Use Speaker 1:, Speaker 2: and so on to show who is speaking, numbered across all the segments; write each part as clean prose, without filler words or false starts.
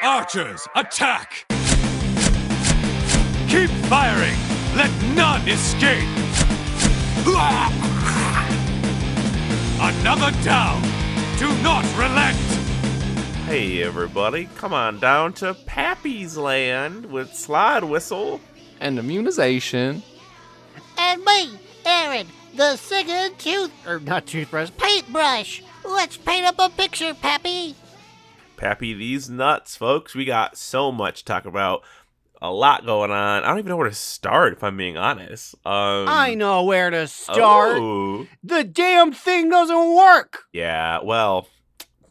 Speaker 1: Archers, attack! Keep firing! Let none escape! Another down! Do not relent!
Speaker 2: Hey everybody, come on down to Pappy's Land with Slidewhistle
Speaker 3: and Immunization.
Speaker 4: And me, Aaron, the singing paintbrush. Let's paint up a picture, Pappy.
Speaker 2: Pappy, these nuts, folks. We got so much to talk about. A lot going on. I don't even know where to start, if I'm being honest.
Speaker 5: I know where to start.
Speaker 2: Oh.
Speaker 5: The damn thing doesn't work.
Speaker 2: Yeah, well,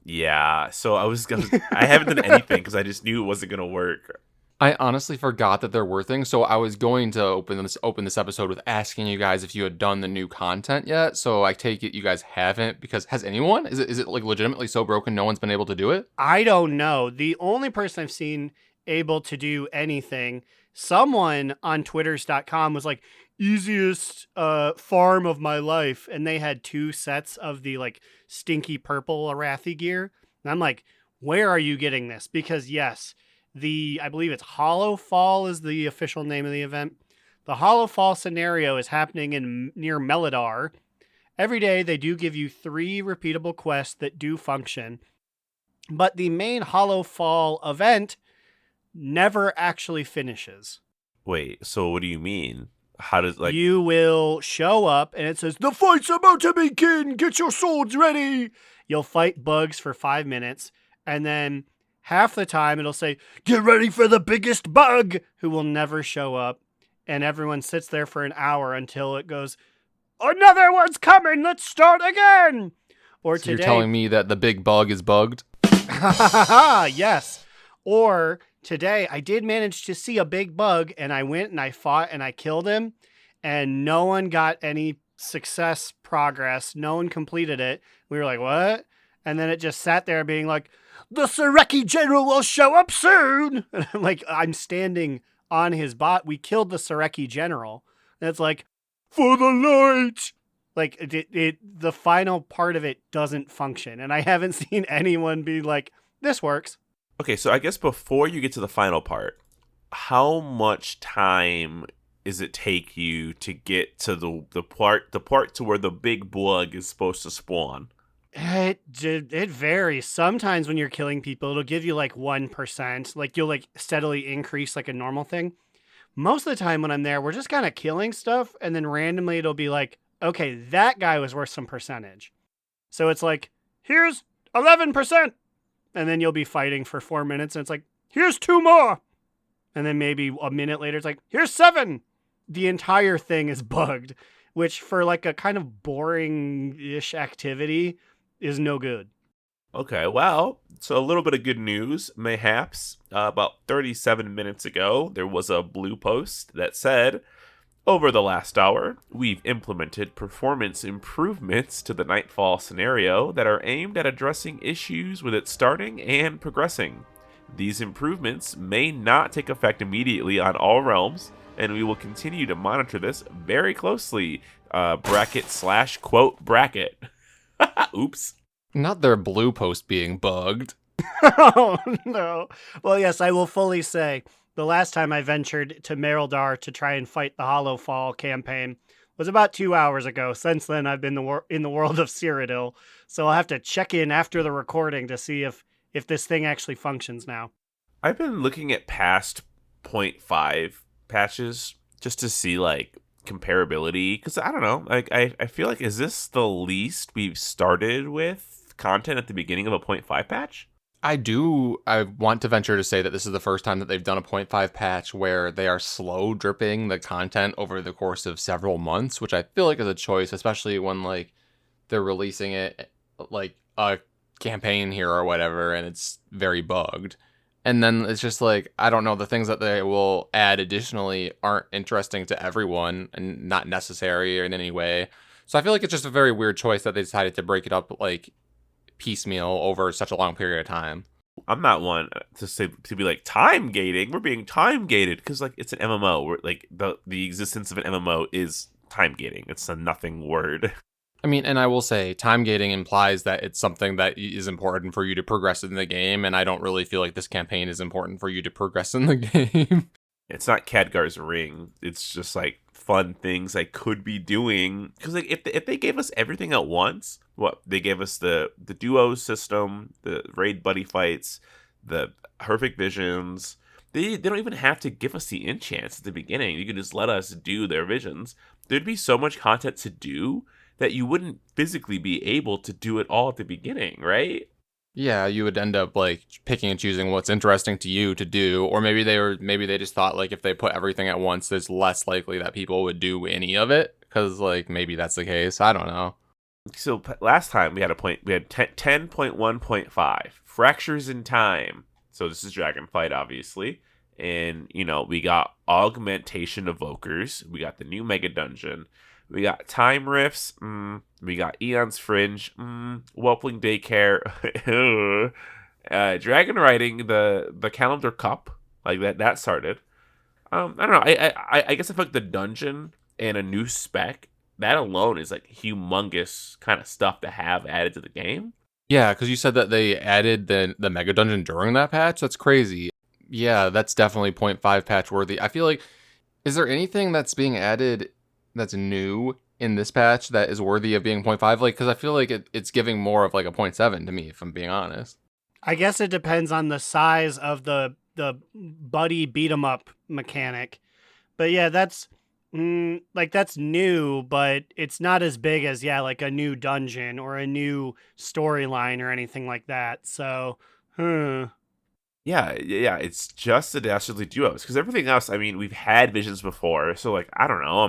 Speaker 2: yeah. So I haven't done anything because I just knew it wasn't going to work.
Speaker 3: I honestly forgot that there were things, so I was going to open this episode with asking you guys if you had done the new content yet. So I take it you guys haven't, because has anyone? Is it like legitimately so broken no one's been able to do it?
Speaker 5: I don't know. The only person I've seen able to do anything, someone on twitters.com was like, easiest farm of my life, and they had 2 sets of the like stinky purple Arathi gear. And I'm like, where are you getting this? Because yes, I believe it's Hollow Fall is the official name of the event. The Hollow Fall scenario is happening near Melidar. Every day they do give you 3 repeatable quests that do function, but the main Hollow Fall event never actually finishes.
Speaker 2: Wait, so what do you mean? How does
Speaker 5: you will show up and it says, the fight's about to begin, get your swords ready. You'll fight bugs for 5 minutes, and then half the time it'll say, get ready for the biggest bug, who will never show up. And everyone sits there for an hour until it goes, another one's coming, let's start again. Or
Speaker 3: so
Speaker 5: today,
Speaker 3: you're telling me that the big bug is bugged?
Speaker 5: Yes. Or today I did manage to see a big bug, and I went and I fought and I killed him, and no one got any success progress. No one completed it. We were like, what? And then it just sat there being like, the Sareki General will show up soon. And I'm standing on his bot. We killed the Sareki General. And it's like, for the light. Like, the final part of it doesn't function. And I haven't seen anyone be like, this works.
Speaker 2: Okay, so I guess before you get to the final part, how much time does it take you to get to the part to where the big bug is supposed to spawn?
Speaker 5: It varies. Sometimes when you're killing people, it'll give you like 1%. Like you'll like steadily increase like a normal thing. Most of the time when I'm there, we're just kind of killing stuff, and then randomly it'll be like, okay, that guy was worth some percentage. So it's like, here's 11%. And then you'll be fighting for 4 minutes, and it's like, here's 2 more. And then maybe a minute later, it's like, here's 7. The entire thing is bugged, which for like a kind of boring-ish activity is no good.
Speaker 2: Okay, well, so a little bit of good news, mayhaps. About 37 minutes ago, there was a blue post that said, over the last hour, we've implemented performance improvements to the Nightfall scenario that are aimed at addressing issues with it starting and progressing. These improvements may not take effect immediately on all realms, and we will continue to monitor this very closely. Bracket/quote bracket. Oops.
Speaker 3: Not their blue post being bugged.
Speaker 5: Oh, no. Well, yes, I will fully say, the last time I ventured to Merildar to try and fight the Hollow Fall campaign was about 2 hours ago. Since then, I've been in the world of Cyrodiil, so I'll have to check in after the recording to see if this thing actually functions now.
Speaker 2: I've been looking at past 0.5 patches just to see, like, comparability, because I don't know, like, I feel like, is this the least we've started with content at the beginning of a 0.5 patch?
Speaker 3: I want to venture to say that this is the first time that they've done a 0.5 patch where they are slow dripping the content over the course of several months, which I feel like is a choice, especially when like they're releasing it like a campaign here or whatever, and it's very bugged. And then it's just like, I don't know, the things that they will add additionally aren't interesting to everyone and not necessary in any way. So I feel like it's just a very weird choice that they decided to break it up like piecemeal over such a long period of time.
Speaker 2: I'm not one to be like time gating. We're being time gated because like it's an MMO. We're like the existence of an MMO is time gating. It's a nothing word.
Speaker 3: I mean, and I will say, time gating implies that it's something that is important for you to progress in the game, and I don't really feel like this campaign is important for you to progress in the game.
Speaker 2: It's not Khadgar's ring. It's just like fun things I could be doing. Because like if they gave us everything at once, what they gave us the duo system, the raid buddy fights, the horrific visions. They don't even have to give us the enchants at the beginning. You can just let us do their visions. There'd be so much content to do that you wouldn't physically be able to do it all at the beginning, right?
Speaker 3: Yeah, you would end up like picking and choosing what's interesting to you to do, or maybe they just thought like if they put everything at once, it's less likely that people would do any of it because like maybe that's the case. I don't know.
Speaker 2: So last time we had 10.1.5 fractures in time. So this is Dragonfight, obviously, and we got augmentation evokers. We got the new mega dungeon. We got time rifts. We got Eon's Fringe. Whelpling Daycare. Dragon riding the calendar cup, like that started. I don't know. I guess I feel like the dungeon and a new spec, that alone is like humongous kind of stuff to have added to the game.
Speaker 3: Yeah, because you said that they added the mega dungeon during that patch. That's crazy. Yeah, that's definitely 0.5 patch worthy. I feel like, is there anything that's being added that's new in this patch that is worthy of being 0.5? Like, because I feel like it's giving more of like a 0.7 to me, if I'm being honest.
Speaker 5: I guess it depends on the size of the buddy beat 'em up mechanic. But yeah, that's that's new, but it's not as big as like a new dungeon or a new storyline or anything like that. So,
Speaker 2: Yeah, it's just the Dastardly Duos. Because everything else, I mean, we've had visions before. So, like, I don't know.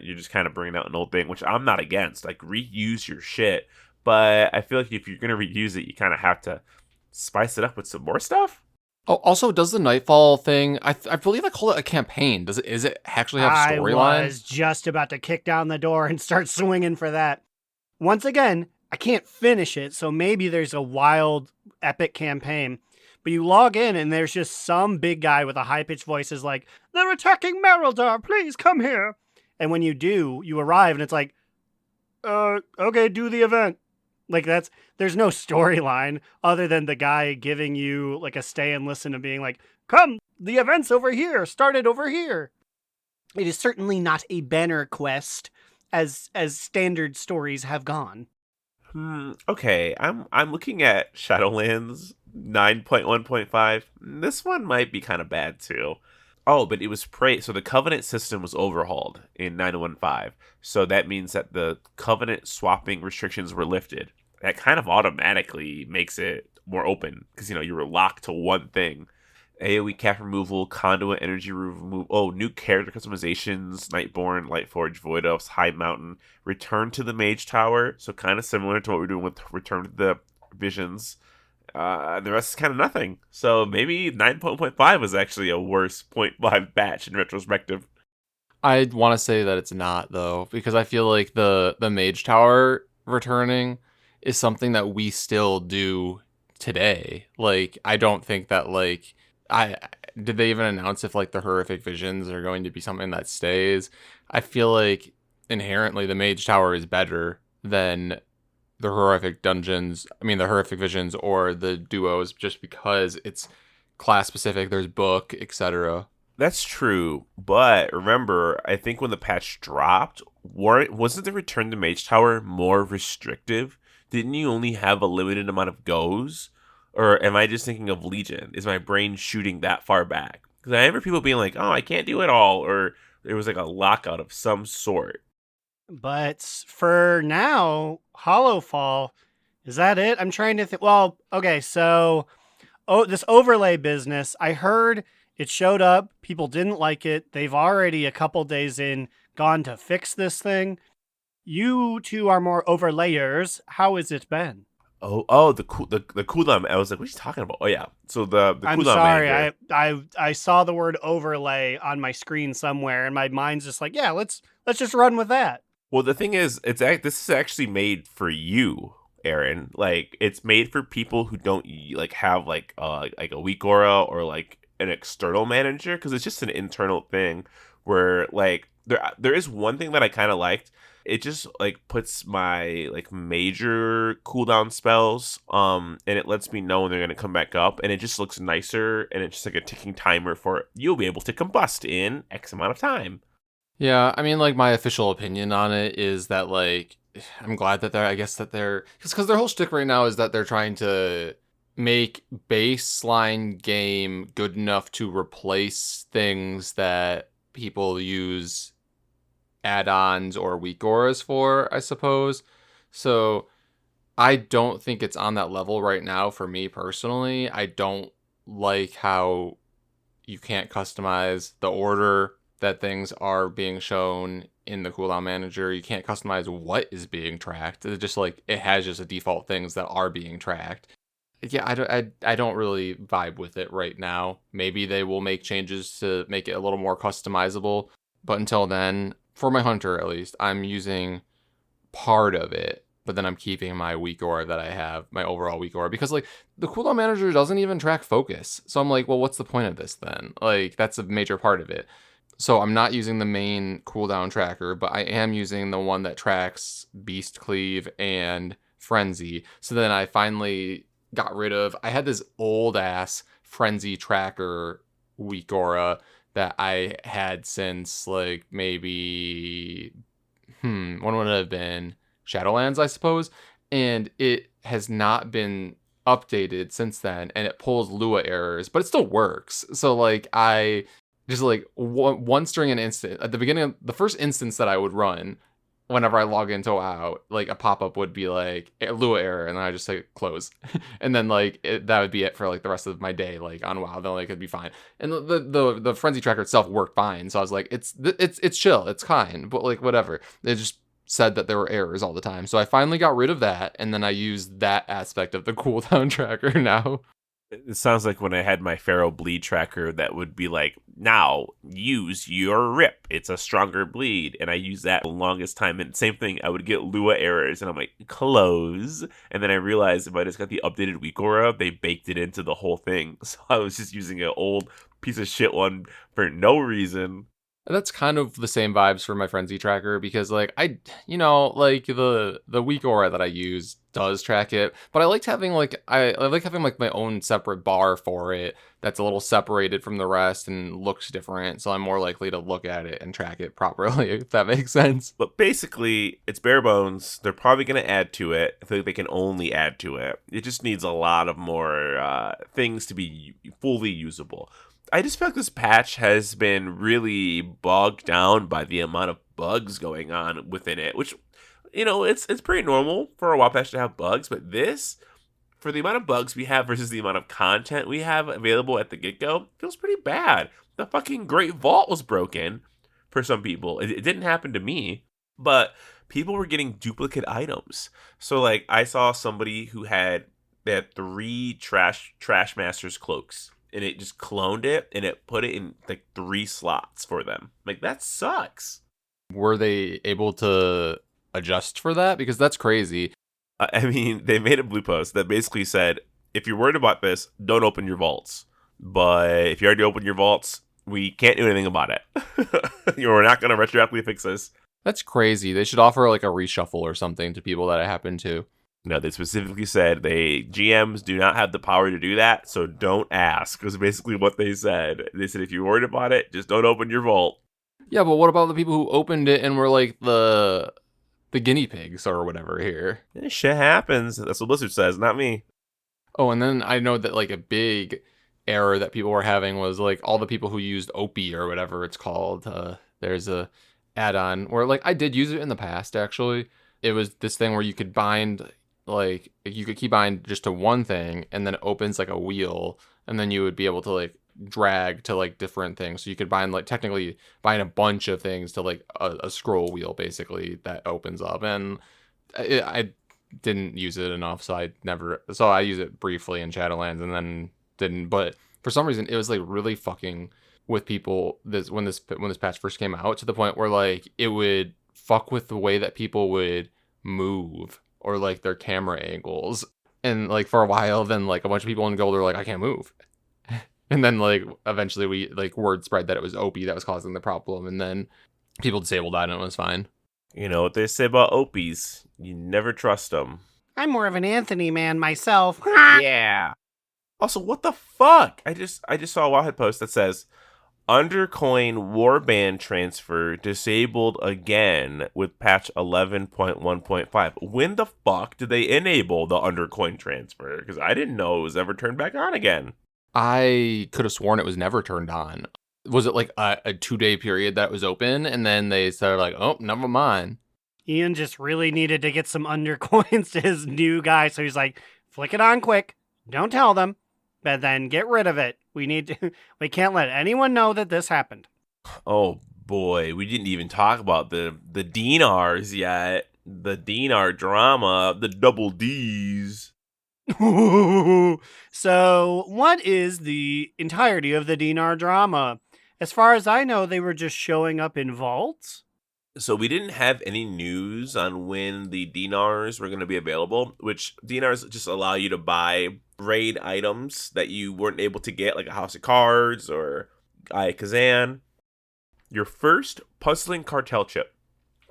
Speaker 2: You're just kind of bringing out an old thing, which I'm not against. Like, reuse your shit. But I feel like if you're going to reuse it, you kind of have to spice it up with some more stuff.
Speaker 3: Oh, also, does the Nightfall thing, I believe I call it a campaign. Is it actually have
Speaker 5: I
Speaker 3: storyline?
Speaker 5: was just about to kick down the door and start swinging for that. Once again, I can't finish it, so maybe there's a wild, epic campaign. But you log in and there's just some big guy with a high-pitched voice is like, "They're attacking Merildar, please come here." And when you do, you arrive and it's like, okay, do the event. Like there's no storyline other than the guy giving you like a stay and listen and being like, "Come, the event's over here, started over here." It is certainly not a banner quest as standard stories have gone.
Speaker 2: Okay, I'm looking at Shadowlands 9.1.5. This one might be kind of bad too. Oh, but it was so the Covenant system was overhauled in 9.1.5. So that means that the Covenant swapping restrictions were lifted. That kind of automatically makes it more open because you were locked to one thing. AoE cap removal, conduit energy removal. Oh, new character customizations: Nightborn, Lightforge, Void Elves, High Mountain. Return to the Mage Tower, so kind of similar to what we're doing with Return to the Visions. The rest is kind of nothing. So maybe 9.5 was actually a worse 0.5 batch in retrospective.
Speaker 3: I want to say that it's not though, because I feel like the Mage Tower returning is something that we still do today. Like, I don't think that did they even announce if like the horrific visions are going to be something that stays? I feel like inherently the Mage Tower is better than the horrific dungeons. I mean, the horrific visions or the duos, just because it's class specific. There's book, etc.
Speaker 2: That's true, but remember, I think when the patch dropped, wasn't the Return to Mage Tower more restrictive? Didn't you only have a limited amount of goes? Or am I just thinking of Legion? Is my brain shooting that far back? Because I remember people being like, "Oh, I can't do it all," or there was like a lockout of some sort.
Speaker 5: But for now, Hollowfall, is that it? I'm trying to think. Well, okay, so this overlay business, I heard it showed up. People didn't like it. They've already a couple days in gone to fix this thing. You two are more overlayers. How has it been?
Speaker 2: Oh, the cooldown. I was like, what are you talking about? Oh yeah. So the
Speaker 5: I'm
Speaker 2: cooldown
Speaker 5: sorry.
Speaker 2: manager.
Speaker 5: I saw the word overlay on my screen somewhere, and my mind's just like, yeah, let's just run with that.
Speaker 2: Well, the thing is, this is actually made for you, Aaron. Like, it's made for people who don't have like a weak aura or like an external manager, because it's just an internal thing where like there is one thing that I kind of liked. It just like puts my like major cooldown spells, and it lets me know when they're gonna come back up, and it just looks nicer, and it's just like a ticking timer for you'll be able to combust in X amount of time.
Speaker 3: Yeah, I mean, like, my official opinion on it is that, like, I'm glad that because their whole shtick right now is that they're trying to make baseline game good enough to replace things that people use add-ons or weak auras for, I suppose. So I don't think it's on that level right now for me personally. I don't like how you can't customize the order that things are being shown in the cooldown manager. You can't customize what is being tracked. It's just like it has just a default things that are being tracked. Yeah, I don't really vibe with it right now. Maybe they will make changes to make it a little more customizable, but until then, for my hunter at least, I'm using part of it, but then I'm keeping my weak aura that I have, my overall weak aura, because like the cooldown manager doesn't even track focus. So I'm like, well, what's the point of this then? Like that's a major part of it. So I'm not using the main cooldown tracker, but I am using the one that tracks Beast Cleave and Frenzy. So then I finally got rid of, I had this old ass Frenzy tracker weak aura that I had since like maybe, when would it have been? Shadowlands, I suppose. And it has not been updated since then, and it pulls Lua errors, but it still works. So like I just like once during an instant at the beginning of the first instance that I would run, whenever I log into WoW, like a pop-up would be like Lua error, and then I just say close, and then like that would be it for like the rest of my day, like on WoW. Then like it'd be fine, and the frenzy tracker itself worked fine. So I was like, it's chill, it's kind, but like whatever. It just said that there were errors all the time. So I finally got rid of that, and then I used that aspect of the cooldown tracker now.
Speaker 2: It sounds like when I had my Pharaoh bleed tracker that would be like, now use your rip. It's a stronger bleed. And I used that the longest time. And same thing, I would get Lua errors. And I'm like, close. And then I realized if I just got the updated weak aura, they baked it into the whole thing. So I was just using an old piece of shit one for no reason.
Speaker 3: That's kind of the same vibes for my frenzy tracker, because like like the weak aura that I use does track it, but I like having like my own separate bar for it that's a little separated from the rest and looks different, so I'm more likely to look at it and track it properly, if that makes sense.
Speaker 2: But basically, it's bare bones. They're probably going to add to it. I think they can only add to it. It just needs a lot of more things to be fully usable. I just feel like this patch has been really bogged down by the amount of bugs going on within it, which, you know, it's pretty normal for a WoW patch to have bugs, but this, for the amount of bugs we have versus the amount of content we have available at the get-go, feels pretty bad. The fucking Great Vault was broken for some people. It didn't happen to me, but people were getting duplicate items. So, like, I saw somebody who had 3 Trash Master's cloaks, and it just cloned it, and it put it in like 3 slots for them. Like, that sucks.
Speaker 3: Were they able to adjust for that? Because that's crazy.
Speaker 2: I mean, they made a blue post that basically said, if you're worried about this, don't open your vaults. But if you already opened your vaults, we can't do anything about it. We're not going to retroactively fix this.
Speaker 3: That's crazy. They should offer like a reshuffle or something to people that it happened to.
Speaker 2: No, they specifically said GMs do not have the power to do that, so don't ask, was basically what they said. They said if you're worried about it, just don't open your vault.
Speaker 3: Yeah, but what about the people who opened it and were like the guinea pigs or whatever here?
Speaker 2: This shit happens. That's what Blizzard says, not me.
Speaker 3: Oh, and then I know that like a big error that people were having was like all the people who used Opie or whatever it's called. There's a add-on where like I did use it in the past, actually. It was this thing where you could bind... like you could keybind just to one thing, and then it opens like a wheel, and then you would be able to like drag to like different things. So you could technically bind a bunch of things to like a scroll wheel basically that opens up. And I didn't use it enough, so I used it briefly in Shadowlands and then didn't. But for some reason, it was like really fucking with people when this patch first came out, to the point where like it would fuck with the way that people would move, or like their camera angles. And like for a while, then like a bunch of people in gold were like, I can't move. And then like eventually we like word spread that it was OP that was causing the problem, and then people disabled that and it was fine.
Speaker 2: You know what they say about Opies? You never trust them.
Speaker 5: I'm more of an Anthony man myself.
Speaker 2: Yeah. Also, what the fuck? I just saw a Wowhead post that says Undercoin Warband transfer disabled again with patch 11.1.5. When the fuck did they enable the Undercoin transfer? Because I didn't know it was ever turned back on again.
Speaker 3: I could have sworn it was never turned on. Was it like a 2-day period that was open, and then they started like, oh, never mind.
Speaker 5: Ian just really needed to get some undercoins to his new guy, so he's like, flick it on quick. Don't tell them, but then get rid of it. We can't let anyone know that this happened.
Speaker 2: Oh boy, we didn't even talk about the dinars yet. The dinar drama, the double D's.
Speaker 5: So, what is the entirety of the dinar drama? As far as I know, they were just showing up in vaults.
Speaker 2: So we didn't have any news on when the dinars were going to be available, which dinars just allow you to buy raid items that you weren't able to get, like a House of Cards or Eye of Kazan. Your first puzzling cartel chip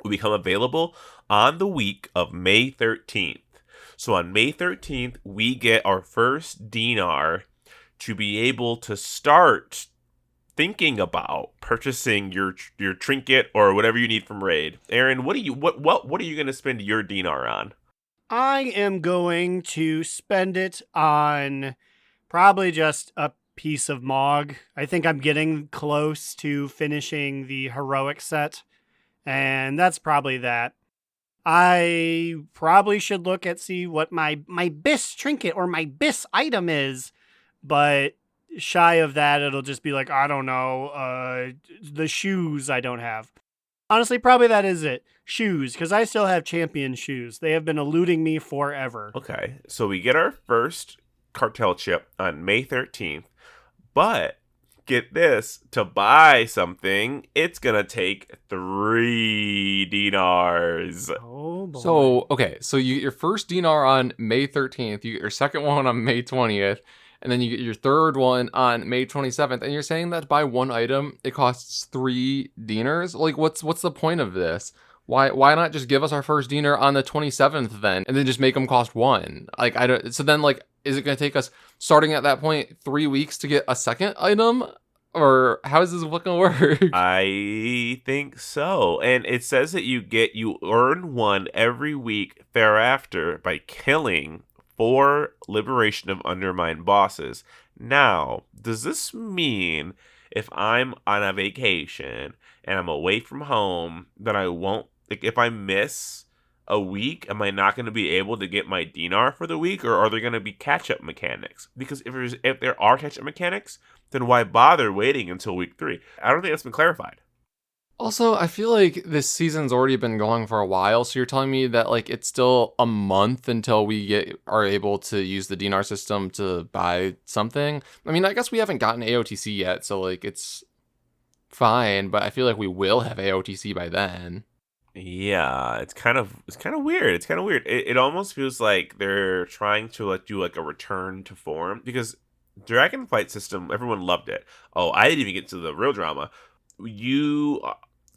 Speaker 2: will become available on the week of May 13th. So on May 13th, we get our first dinar to be able to start thinking about purchasing your trinket or whatever you need from raid. Aaron, what are you going to spend your dinar on?
Speaker 5: I am going to spend it on probably just a piece of Mog. I think I'm getting close to finishing the heroic set, and that's probably that. I probably should look at see what my BIS trinket or my BIS item is, but shy of that, it'll just be like, I don't know, the shoes I don't have. Honestly, probably that is it. Shoes, because I still have champion shoes. They have been eluding me forever.
Speaker 2: Okay, so we get our first cartel chip on May 13th, but get this, to buy something, it's gonna take 3 dinars.
Speaker 5: Oh boy.
Speaker 3: So you get your first dinar on May 13th, you get your second one on May 20th, and then you get your third one on May 27th, and you're saying that to buy one item, it costs 3 dinars? Like, what's the point of this? Why not just give us our first dinar on the 27th then, and then just make them cost 1? Like, I don't. So then, like, is it going to take us, starting at that point, 3 weeks to get a second item? Or how is this going to work?
Speaker 2: I think so. And it says that you earn one every week thereafter by killing 4 Liberation of Undermined bosses. Now, does this mean if I'm on a vacation and I'm away from home, that I won't, like, if I miss a week, am I not going to be able to get my dinar for the week, or are there going to be catch-up mechanics? Because if there are catch-up mechanics, then why bother waiting until week 3? I don't think that's been clarified.
Speaker 3: Also, I feel like this season's already been going for a while, so you're telling me that, like, it's still a month until we are able to use the dinar system to buy something? I mean, I guess we haven't gotten AOTC yet, so, like, it's fine, but I feel like we will have AOTC by then.
Speaker 2: Yeah, it's kind of weird. It's kind of weird. It almost feels like they're trying to, like, do like a return to form, because Dragonflight system, everyone loved it. Oh, I didn't even get to the real drama. You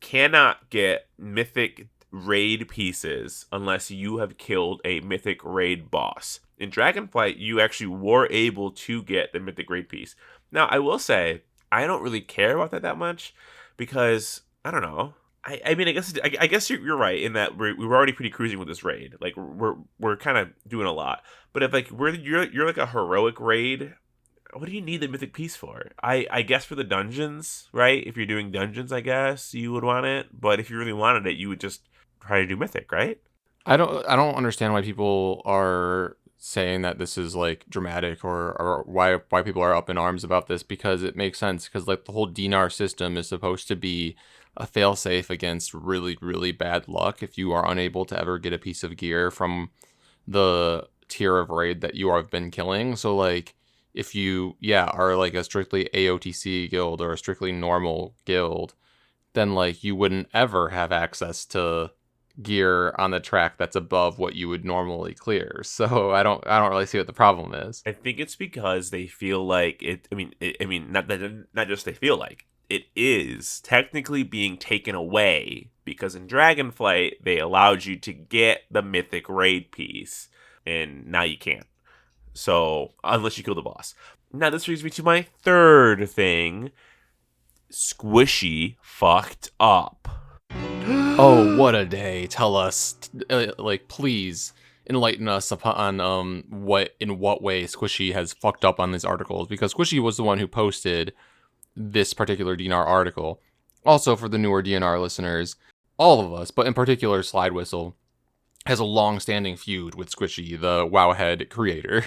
Speaker 2: cannot get mythic raid pieces unless you have killed a mythic raid boss. In Dragonflight, you actually were able to get the mythic raid piece. Now, I will say, I don't really care about that much, because I don't know. I mean, I guess you're right in that we were already pretty cruising with this raid. Like, we're kind of doing a lot. But if, like, you're like a heroic raid, what do you need the mythic piece for? I guess for the dungeons, right? If you're doing dungeons, I guess you would want it. But if you really wanted it, you would just try to do mythic, right?
Speaker 3: I don't understand why people are saying that this is, like, dramatic, or why people are up in arms about this, because it makes sense, because, like, the whole dinar system is supposed to be a failsafe against really, really bad luck if you are unable to ever get a piece of gear from the tier of raid that you have been killing. So, like, if you are like a strictly AOTC guild or a strictly normal guild, then, like, you wouldn't ever have access to gear on the track that's above what you would normally clear. So I don't really see what the problem is.
Speaker 2: I think it's because they feel like it. I mean, not just they feel like it is technically being taken away because in Dragonflight, they allowed you to get the mythic raid piece, and now you can't. So, unless you kill the boss. Now, this brings me to my third thing. Squishy fucked up.
Speaker 3: Oh, what a day. Tell us, please enlighten us upon in what way Squishy has fucked up on these articles, because Squishy was the one who posted this particular DNR article. Also, for the newer DNR listeners, all of us, but in particular Slidewhistle, has a long-standing feud with Squishy, the Wowhead creator.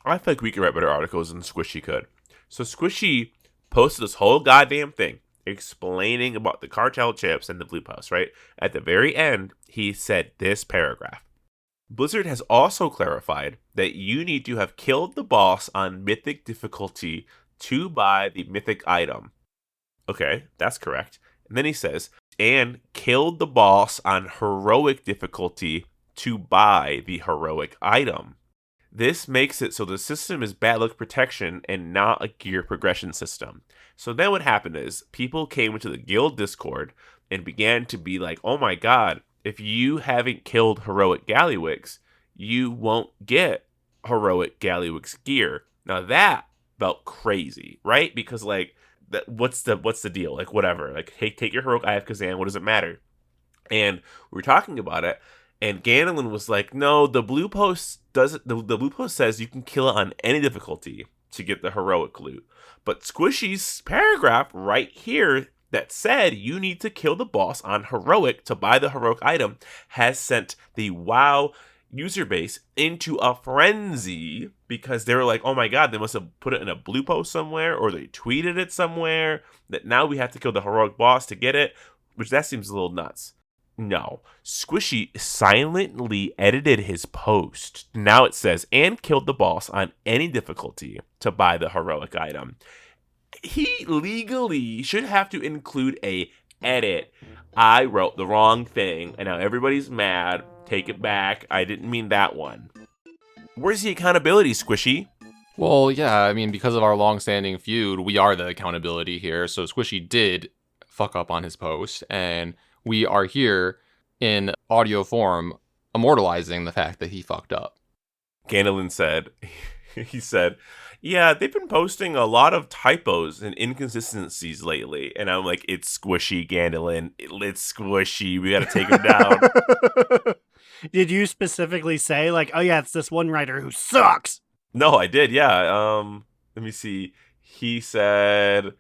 Speaker 2: I feel like we could write better articles than Squishy could. So Squishy posted this whole goddamn thing explaining about the cartel chips and the blue post, right? At the very end, he said this paragraph. Blizzard has also clarified that you need to have killed the boss on mythic difficulty to buy the mythic item. Okay, that's correct. And then he says, and killed the boss on heroic difficulty to buy the heroic item. This makes it so the system is bad luck protection and not a gear progression system. So then what happened is people came into the guild Discord and began to be like, oh my god, if you haven't killed heroic Gallywix, you won't get heroic Gallywix gear. Now that felt crazy, right? Because like, what's the deal? Like whatever. Like, hey, take your heroic Eye of Kazan. What does it matter? And we were talking about it. And Ganelin was like, no, the blue post doesn't. The blue post says you can kill it on any difficulty to get the heroic loot. But Squishy's paragraph right here that said you need to kill the boss on heroic to buy the heroic item has sent the WoW user base into a frenzy because they were like, oh my god, they must have put it in a blue post somewhere or they tweeted it somewhere that now we have to kill the heroic boss to get it, which that seems a little nuts. No, Squishy silently edited his post. Now it says, and killed the boss on any difficulty to buy the heroic item. He legally should have to include a edit. I wrote the wrong thing, and now everybody's mad. Take it back. I didn't mean that one. Where's the accountability, Squishy?
Speaker 3: Well, yeah, I mean, because of our long-standing feud, we are the accountability here. So Squishy did fuck up on his post, and we are here in audio form immortalizing the fact that he fucked up.
Speaker 2: Ganelin said, he said, yeah, they've been posting a lot of typos and inconsistencies lately. And I'm like, it's Squishy, Ganelin. It's Squishy. We got to take him down.
Speaker 5: Did you specifically say, like, oh yeah, it's this one writer who sucks?
Speaker 2: No, I did, yeah. Let me see. He said,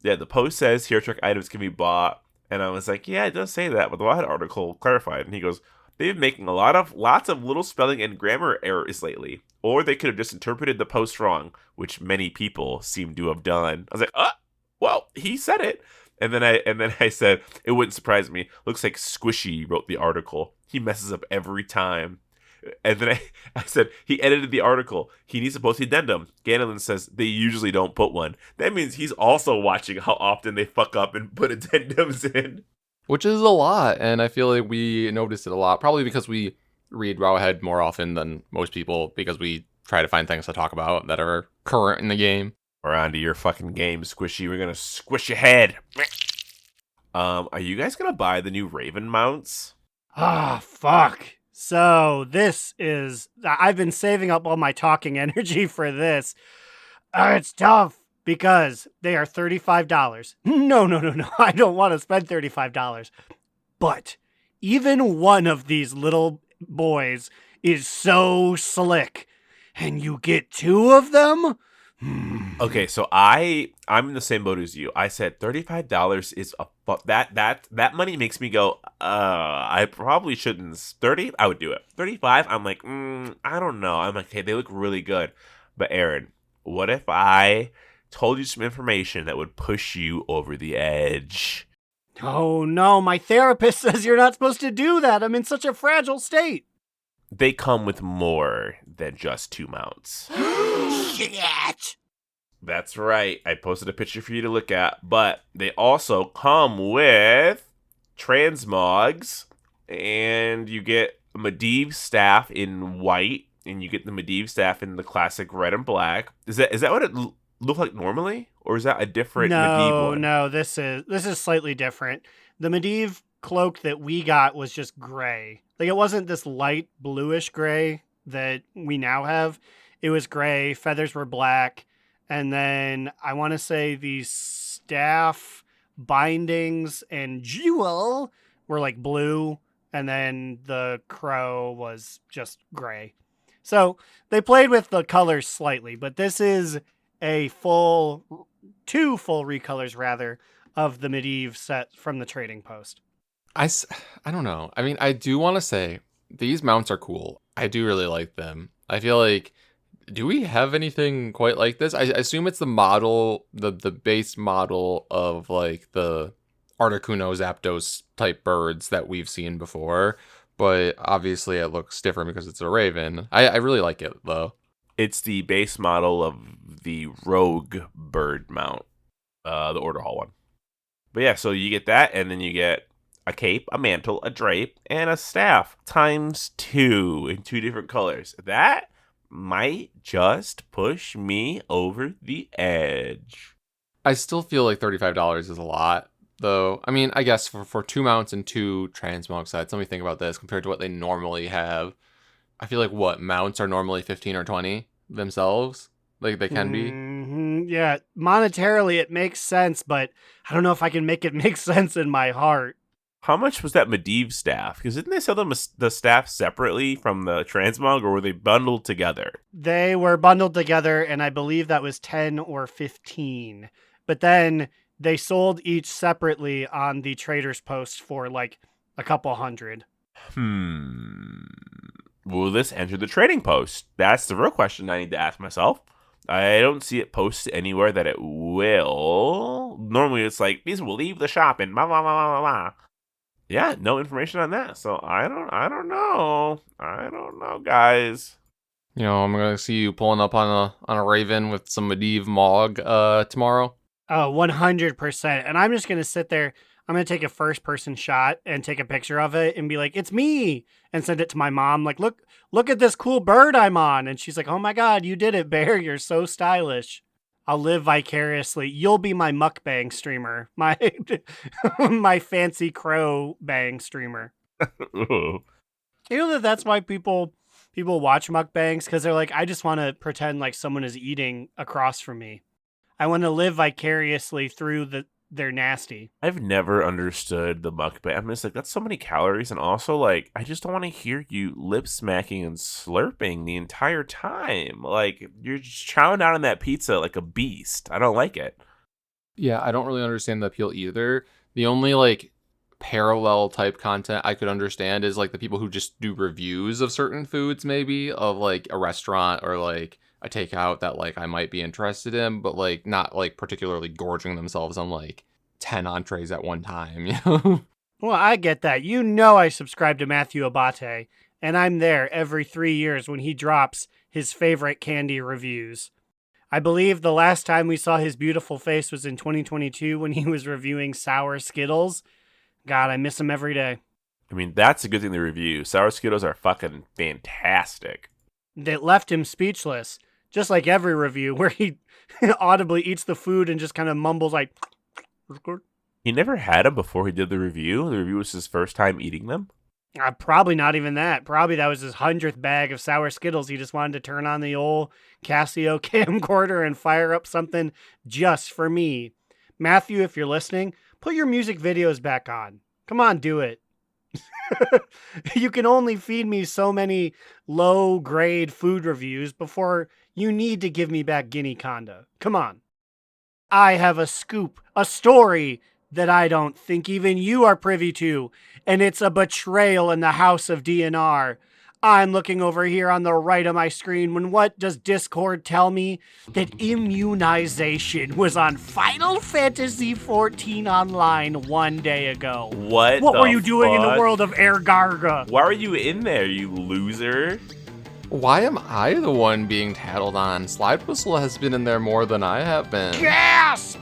Speaker 2: yeah, the post says hero truck items can be bought. And I was like, yeah, it does say that, but the Wild article clarified. And he goes, they've been making lots of little spelling and grammar errors lately. Or they could have just interpreted the post wrong, which many people seem to have done. I was like, well, he said it. And then I said, it wouldn't surprise me. Looks like Squishy wrote the article. He messes up every time. And then I said, he edited the article. He needs to post the addendum. Ganelin says they usually don't put one. That means he's also watching how often they fuck up and put addendums in.
Speaker 3: Which is a lot, and I feel like we noticed it a lot. Probably because we read Wowhead more often than most people, because we try to find things to talk about that are current in the game.
Speaker 2: We're onto your fucking game, Squishy. We're gonna squish your head. Are you guys gonna buy the new Raven mounts?
Speaker 5: Fuck. So I've been saving up all my talking energy for this. It's tough because they are $35. No. I don't want to spend $35. But even one of these little boys is so slick. And you get two of them?
Speaker 2: Okay, so I'm in the same boat as you. I said $35 is that money makes me go, I probably shouldn't. 30, I would do it. 35, I'm like, I don't know. I'm like, hey, they look really good. But Aaron, what if I told you some information that would push you over the edge?
Speaker 5: Oh no, my therapist says you're not supposed to do that. I'm in such a fragile state.
Speaker 2: They come with more than just two mounts.
Speaker 4: Shit!
Speaker 2: That's right. I posted a picture for you to look at, but they also come with transmogs, and you get a Medivh staff in white, and you get the Medivh staff in the classic red and black. Is that what it looked like normally, or is that a different Medivh one?
Speaker 5: No, this is slightly different. The Medivh cloak that we got was just gray. Like, it wasn't this light bluish gray that we now have. It was gray, feathers were black, and then I want to say the staff bindings and jewel were like blue, and then the crow was just gray. So they played with the colors slightly, but this is a two full recolors rather of the Medivh set from the trading post.
Speaker 3: I don't know. I mean, I do want to say these mounts are cool. I do really like them. I feel like, do we have anything quite like this? I assume it's the model, the base model of like the Articuno Zapdos type birds that we've seen before, but obviously it looks different because it's a raven. I really like it though.
Speaker 2: It's the base model of the Rogue bird mount, the Order Hall one. But yeah, so you get that, and then you get a cape, a mantle, a drape, and a staff ×2 in 2 different colors. That might just push me over the edge.
Speaker 3: I still feel like $35 is a lot, though. I mean, I guess for 2 mounts and 2 transmog sets, let me think about this compared to what they normally have. I feel like mounts are normally 15 or 20 themselves. Like they can be.
Speaker 5: Mm-hmm. Yeah, monetarily it makes sense, but I don't know if I can make it make sense in my heart.
Speaker 2: How much was that Medivh staff? Because didn't they sell them the staff separately from the transmog, or were they bundled together?
Speaker 5: They were bundled together, and I believe that was 10 or 15. But then they sold each separately on the trader's post for like a couple hundred.
Speaker 2: Will this enter the trading post? That's the real question I need to ask myself. I don't see it posted anywhere that it will. Normally it's like, these will leave the shop and blah, blah, blah, blah, blah. Yeah, no information on that. So I don't know, guys.
Speaker 3: You know, I'm gonna see you pulling up on a raven with some Medivh Mog tomorrow.
Speaker 5: Oh, 100%. And I'm just gonna sit there. I'm going to take a first-person shot and take a picture of it and be like, it's me, and send it to my mom. Like, look at this cool bird I'm on. And she's like, oh my God, you did it, Bear. You're so stylish. I'll live vicariously. You'll be my mukbang streamer, my my fancy crow bang streamer. You know that's why people watch mukbangs, because they're like, I just want to pretend like someone is eating across from me. I want to live vicariously through they're nasty.
Speaker 2: I've never understood the mukbang. I'm just like, that's so many calories, and also like, I just don't want to hear you lip smacking and slurping the entire time. Like, you're just chowing down on that pizza like a beast. I don't like it.
Speaker 3: Yeah, I don't really understand the appeal either. The only like parallel type content I could understand is like the people who just do reviews of certain foods, maybe of like a restaurant or like a takeout that like I might be interested in, but like not like particularly gorging themselves on like 10 entrees at one time, you know?
Speaker 5: Well, I get that. You know I subscribe to Matthew Abate, and I'm there every 3 years when he drops his favorite candy reviews. I believe the last time we saw his beautiful face was in 2022 when he was reviewing Sour Skittles. God, I miss him every day.
Speaker 2: I mean, that's a good thing to review. Sour Skittles are fucking fantastic.
Speaker 5: That left him speechless. Just like every review where he audibly eats the food and just kind of mumbles like...
Speaker 2: He never had them before he did the review. The review was his first time eating them.
Speaker 5: Probably not even that. Probably that was his 100th bag of Sour Skittles. He just wanted to turn on the old Casio camcorder and fire up something just for me. Matthew, if you're listening, put your music videos back on. Come on, do it. You can only feed me so many low-grade food reviews before you need to give me back Guinea Conda. Come on. I have a scoop, a story that I don't think even you are privy to, and it's a betrayal in the house of DNR. I'm looking over here on the right of my screen when what does Discord tell me? That Immunization was on Final Fantasy XIV Online 1 day ago.
Speaker 2: What
Speaker 5: were you doing in the world of Ergarga?
Speaker 2: Why were you in there, you loser?
Speaker 3: Why am I the one being tattled on? Slidewhistle has been in there more than I have been.
Speaker 5: Gasp!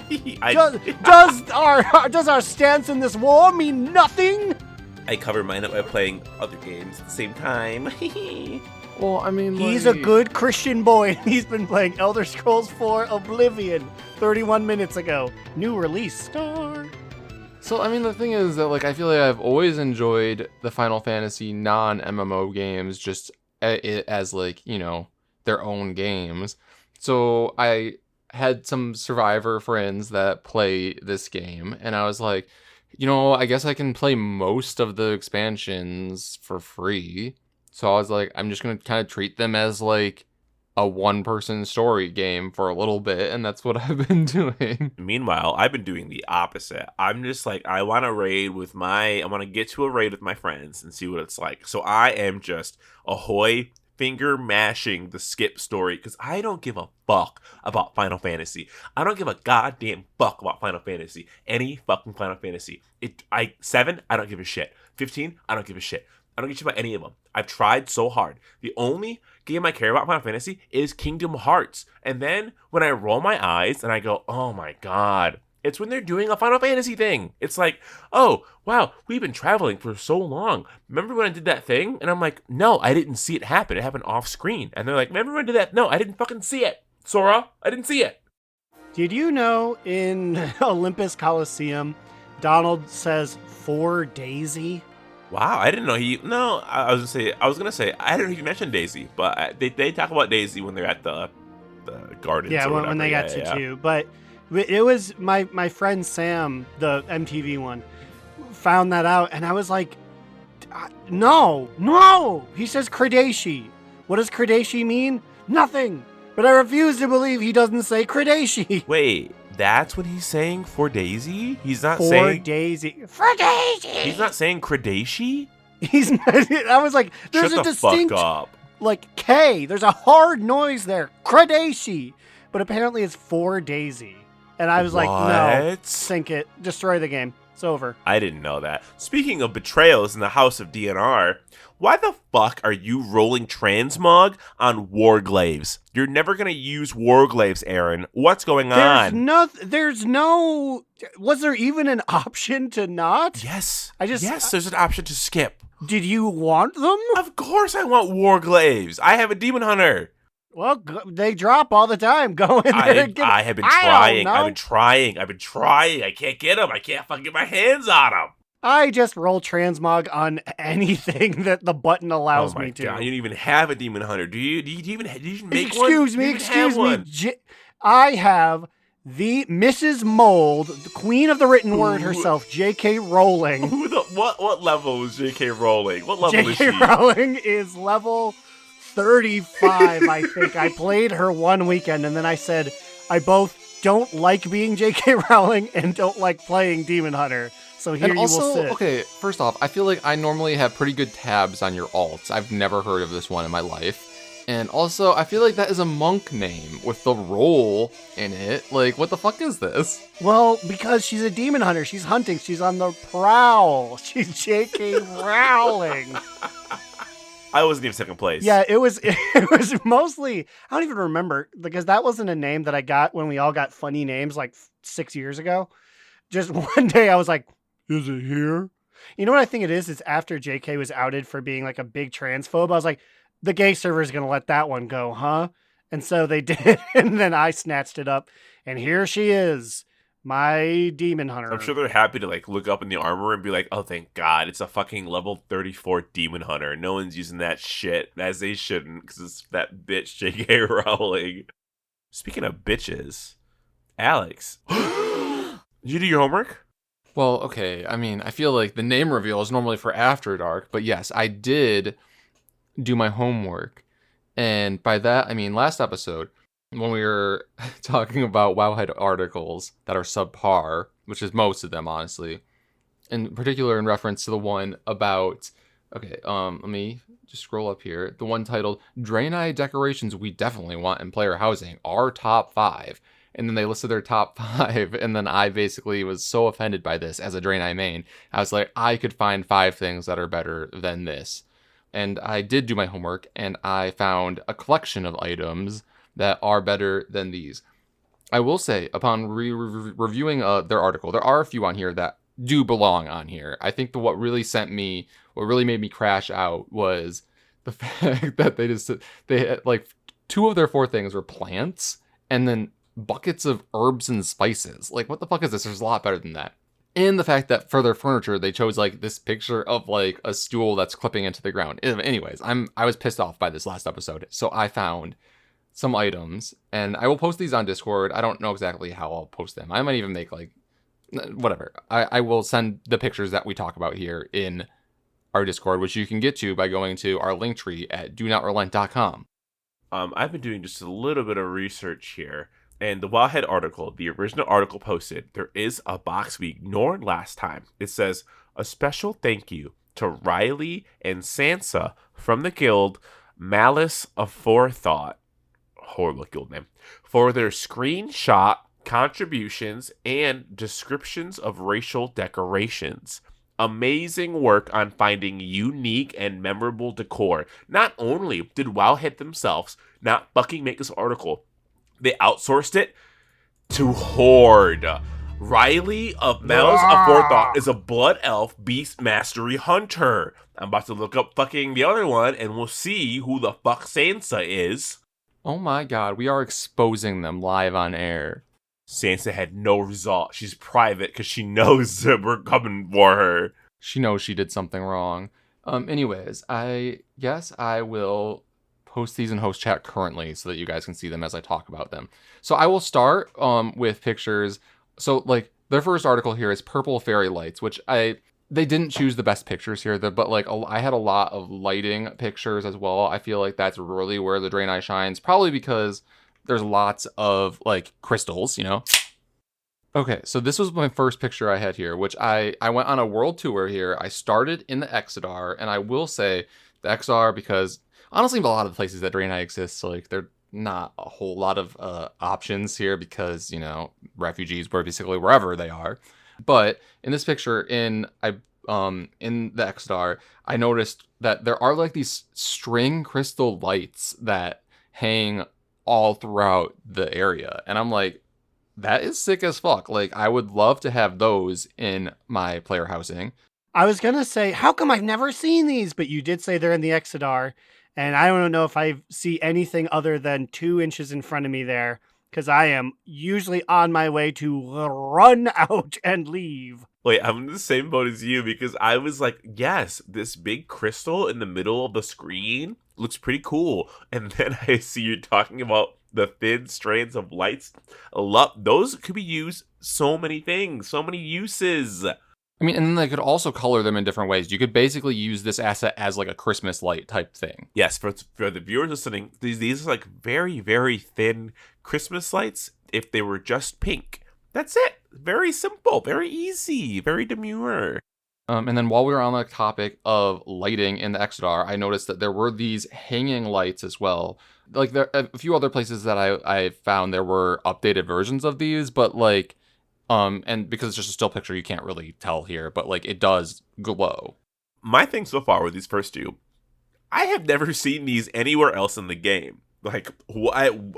Speaker 5: Does our stance in this war mean nothing?
Speaker 2: I cover mine up by playing other games at the same time.
Speaker 3: Well, I mean,
Speaker 5: he's a good Christian boy. He's been playing Elder Scrolls 4 Oblivion 31 minutes ago. New release star.
Speaker 3: So, I mean, the thing is that, like, I feel like I've always enjoyed the Final Fantasy non-MMO games just as, like, you know, their own games. So, I had some Survivor friends that play this game, and I was like, you know, I guess I can play most of the expansions for free. So, I was like, I'm just going to kind of treat them as, like, a one-person story game for a little bit, and that's what I've been doing.
Speaker 2: Meanwhile, I've been doing the opposite. I'm just like, I want to get to a raid with my friends and see what it's like. So I am just ahoy finger mashing the skip story because I don't give a fuck about Final Fantasy. I don't give a goddamn fuck about Final Fantasy. Any fucking Final Fantasy. 7, I don't give a shit. 15, I don't give a shit. I don't give a shit about any of them. I've tried so hard. The only game I care about Final Fantasy is Kingdom Hearts. And then when I roll my eyes and I go, oh my god, it's when they're doing a Final Fantasy thing. It's like, oh, wow, we've been traveling for so long. Remember when I did that thing? And I'm like, no, I didn't see it happen. It happened off screen. And they're like, remember when I did that? No, I didn't fucking see it. Sora, I didn't see it.
Speaker 5: Did you know in Olympus Coliseum, Donald says for Daisy?
Speaker 2: Wow, I didn't know I was gonna say I didn't know he mentioned Daisy, but they talk about Daisy when they're at the gardens.
Speaker 5: Yeah,
Speaker 2: or whatever.
Speaker 5: when they got to two. But it was my friend Sam, the MTV one, found that out, and I was like, no. He says Kredashi. What does Kredashi mean? Nothing. But I refuse to believe he doesn't say Kredashi.
Speaker 2: Wait, that's what he's saying for Daisy? He's not
Speaker 5: For
Speaker 2: saying
Speaker 5: Daisy. For Daisy.
Speaker 2: He's not saying Kredashi?
Speaker 5: He's not, I was like, there's
Speaker 2: Shut
Speaker 5: a
Speaker 2: the
Speaker 5: distinct
Speaker 2: fuck up.
Speaker 5: like K. There's a hard noise there. Kredashi. But apparently it's for Daisy. And I was like, no,
Speaker 2: What?
Speaker 5: sink it. Destroy the game. It's over.
Speaker 2: I didn't know that. Speaking of betrayals in the House of DNR, why the fuck are you rolling transmog on Warglaves? You're never gonna use Warglaves, Aaron. What's going on?
Speaker 5: There's no. Was there even an option to not?
Speaker 2: Yes.
Speaker 5: Yes,
Speaker 2: there's an option to skip.
Speaker 5: Did you want them?
Speaker 2: Of course I want Warglaves. I have a Demon Hunter.
Speaker 5: Well, they drop all the time. Go in there and get them.
Speaker 2: I have been trying. I've been trying. I can't get them. I can't fucking get my hands on them.
Speaker 5: I just roll transmog on anything that the button allows me to.
Speaker 2: God, you don't even have a Demon Hunter, do you? Did you make
Speaker 5: excuse
Speaker 2: one?
Speaker 5: Excuse me. I have the Mrs. Mold, the queen of the written word herself, J.K. Rowling.
Speaker 2: What level is J.K. Rowling? What level is she?
Speaker 5: J.K. Rowling is level 35, I think. I played her one weekend, and then I said, I both don't like being J.K. Rowling and don't like playing Demon Hunter. So here
Speaker 3: and
Speaker 5: you
Speaker 3: also,
Speaker 5: will sit.
Speaker 3: Okay, first off, I feel like I normally have pretty good tabs on your alts. I've never heard of this one in my life. And also, I feel like that is a monk name with the roll in it. Like, what the fuck is this?
Speaker 5: Well, because she's a demon hunter. She's hunting. She's on the prowl. She's J.K. Rowling.
Speaker 2: I wasn't even second place.
Speaker 5: Yeah, it was mostly, I don't even remember, because that wasn't a name that I got when we all got funny names like 6 years ago. Just one day I was like, is it here? You know what I think it is? It's after JK was outed for being like a big transphobe. I was like, the gay server is going to let that one go, huh? And so they did. And then I snatched it up. And here she is, my demon hunter.
Speaker 2: I'm sure they're happy to like look up in the armor and be like, oh, thank God, it's a fucking level 34 demon hunter. No one's using that shit, as they shouldn't, because it's that bitch J.K. Rowling. Speaking of bitches, Alex, did you do your homework?
Speaker 3: Well, okay, I mean, I feel like the name reveal is normally for After Dark, but yes, I did do my homework. And by that, I mean last episode, when we were talking about Wowhead articles that are subpar, which is most of them, honestly, in particular in reference to the one about, okay, let me just scroll up here, the one titled, Draenei Decorations We Definitely Want in Player Housing, Our Top 5. And then they listed their top 5, and then I basically was so offended by this as a Draenei main. I was like, I could find 5 things that are better than this. And I did do my homework, and I found a collection of items that are better than these. I will say, upon reviewing their article, there are a few on here that do belong on here. I think what really made me crash out was the fact that they had, like, 2 of their 4 things were plants, and then buckets of herbs and spices. Like, what the fuck is this? There's a lot better than that. And the fact that for their furniture, they chose like this picture of like a stool that's clipping into the ground. Anyways, I was pissed off by this last episode. So I found some items and I will post these on Discord. I don't know exactly how I'll post them. I might even make like, whatever. I will send the pictures that we talk about here in our Discord, which you can get to by going to our Linktree at donotrelent.com.
Speaker 2: I've been doing just a little bit of research here. And the Wildhead article, the original article posted, there is a box we ignored last time. It says, a special thank you to Riley and Sansa from the guild Malice Aforethought, horrible guild name, for their screenshot contributions and descriptions of racial decorations. Amazing work on finding unique and memorable decor. Not only did Wildhead themselves not fucking make this article, they outsourced it to Horde. Riley of Malice Aforethought is a blood elf beast mastery hunter. I'm about to look up fucking the other one and we'll see who the fuck Sansa is.
Speaker 3: Oh my god, we are exposing them live on air.
Speaker 2: Sansa had no result. She's private because she knows that we're coming for her.
Speaker 3: She knows she did something wrong. Anyways, I guess I will post these in host chat currently so that you guys can see them as I talk about them. So I will start with pictures. So like their first article here is purple fairy lights, which they didn't choose the best pictures here, but like I had a lot of lighting pictures as well. I feel like that's really where the Draenei shines, probably because there's lots of like crystals, you know. Okay, so this was my first picture I had here, which I went on a world tour here. I started in the Exodar, and I will say the Exodar because honestly, a lot of the places that Draenei exists, so like they're not a whole lot of options here because, you know, refugees were basically wherever they are. But in this picture in the Exodar, I noticed that there are like these string crystal lights that hang all throughout the area. And I'm like, that is sick as fuck. Like, I would love to have those in my player housing.
Speaker 5: I was going to say, how come I've never seen these? But you did say they're in the Exodar. And I don't know if I see anything other than 2 inches in front of me there, because I am usually on my way to run out and leave.
Speaker 2: Wait, I'm in the same boat as you because I was like, yes, this big crystal in the middle of the screen looks pretty cool. And then I see you talking about the thin strands of lights. Those could be used so many things, so many uses.
Speaker 3: I mean, and then they could also color them in different ways. You could basically use this asset as like a Christmas light type thing.
Speaker 2: Yes, for the viewers listening, these are like very, very thin Christmas lights if they were just pink. That's it. Very simple, very easy, very demure.
Speaker 3: And then while we were on the topic of lighting in the Exodar, I noticed that there were these hanging lights as well. Like there a few other places that I found there were updated versions of these, but like and because it's just a still picture, you can't really tell here, but like it does glow.
Speaker 2: My thing so far with these first 2, I have never seen these anywhere else in the game. Like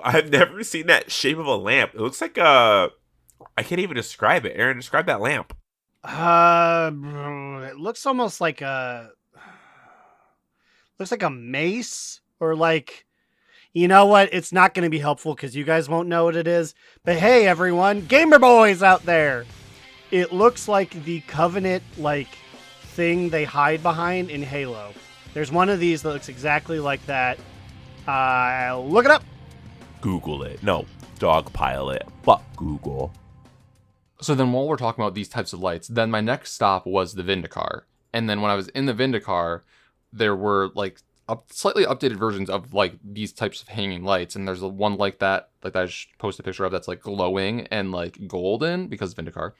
Speaker 2: I've never seen that shape of a lamp. It looks like I can't even describe it. Aaron, describe that lamp.
Speaker 5: It looks almost like looks like a mace or like, you know what? It's not going to be helpful because you guys won't know what it is. But hey, everyone, gamer boys out there. It looks like the Covenant like thing they hide behind in Halo. There's one of these that looks exactly like that. Look it up.
Speaker 2: Google it. No, dogpile it. Fuck Google.
Speaker 3: So then while we're talking about these types of lights, then my next stop was the Vindicar. And then when I was in the Vindicar, there were like slightly updated versions of like these types of hanging lights. And there's one like that I just posted a picture of that's like glowing and like golden because Vindicar.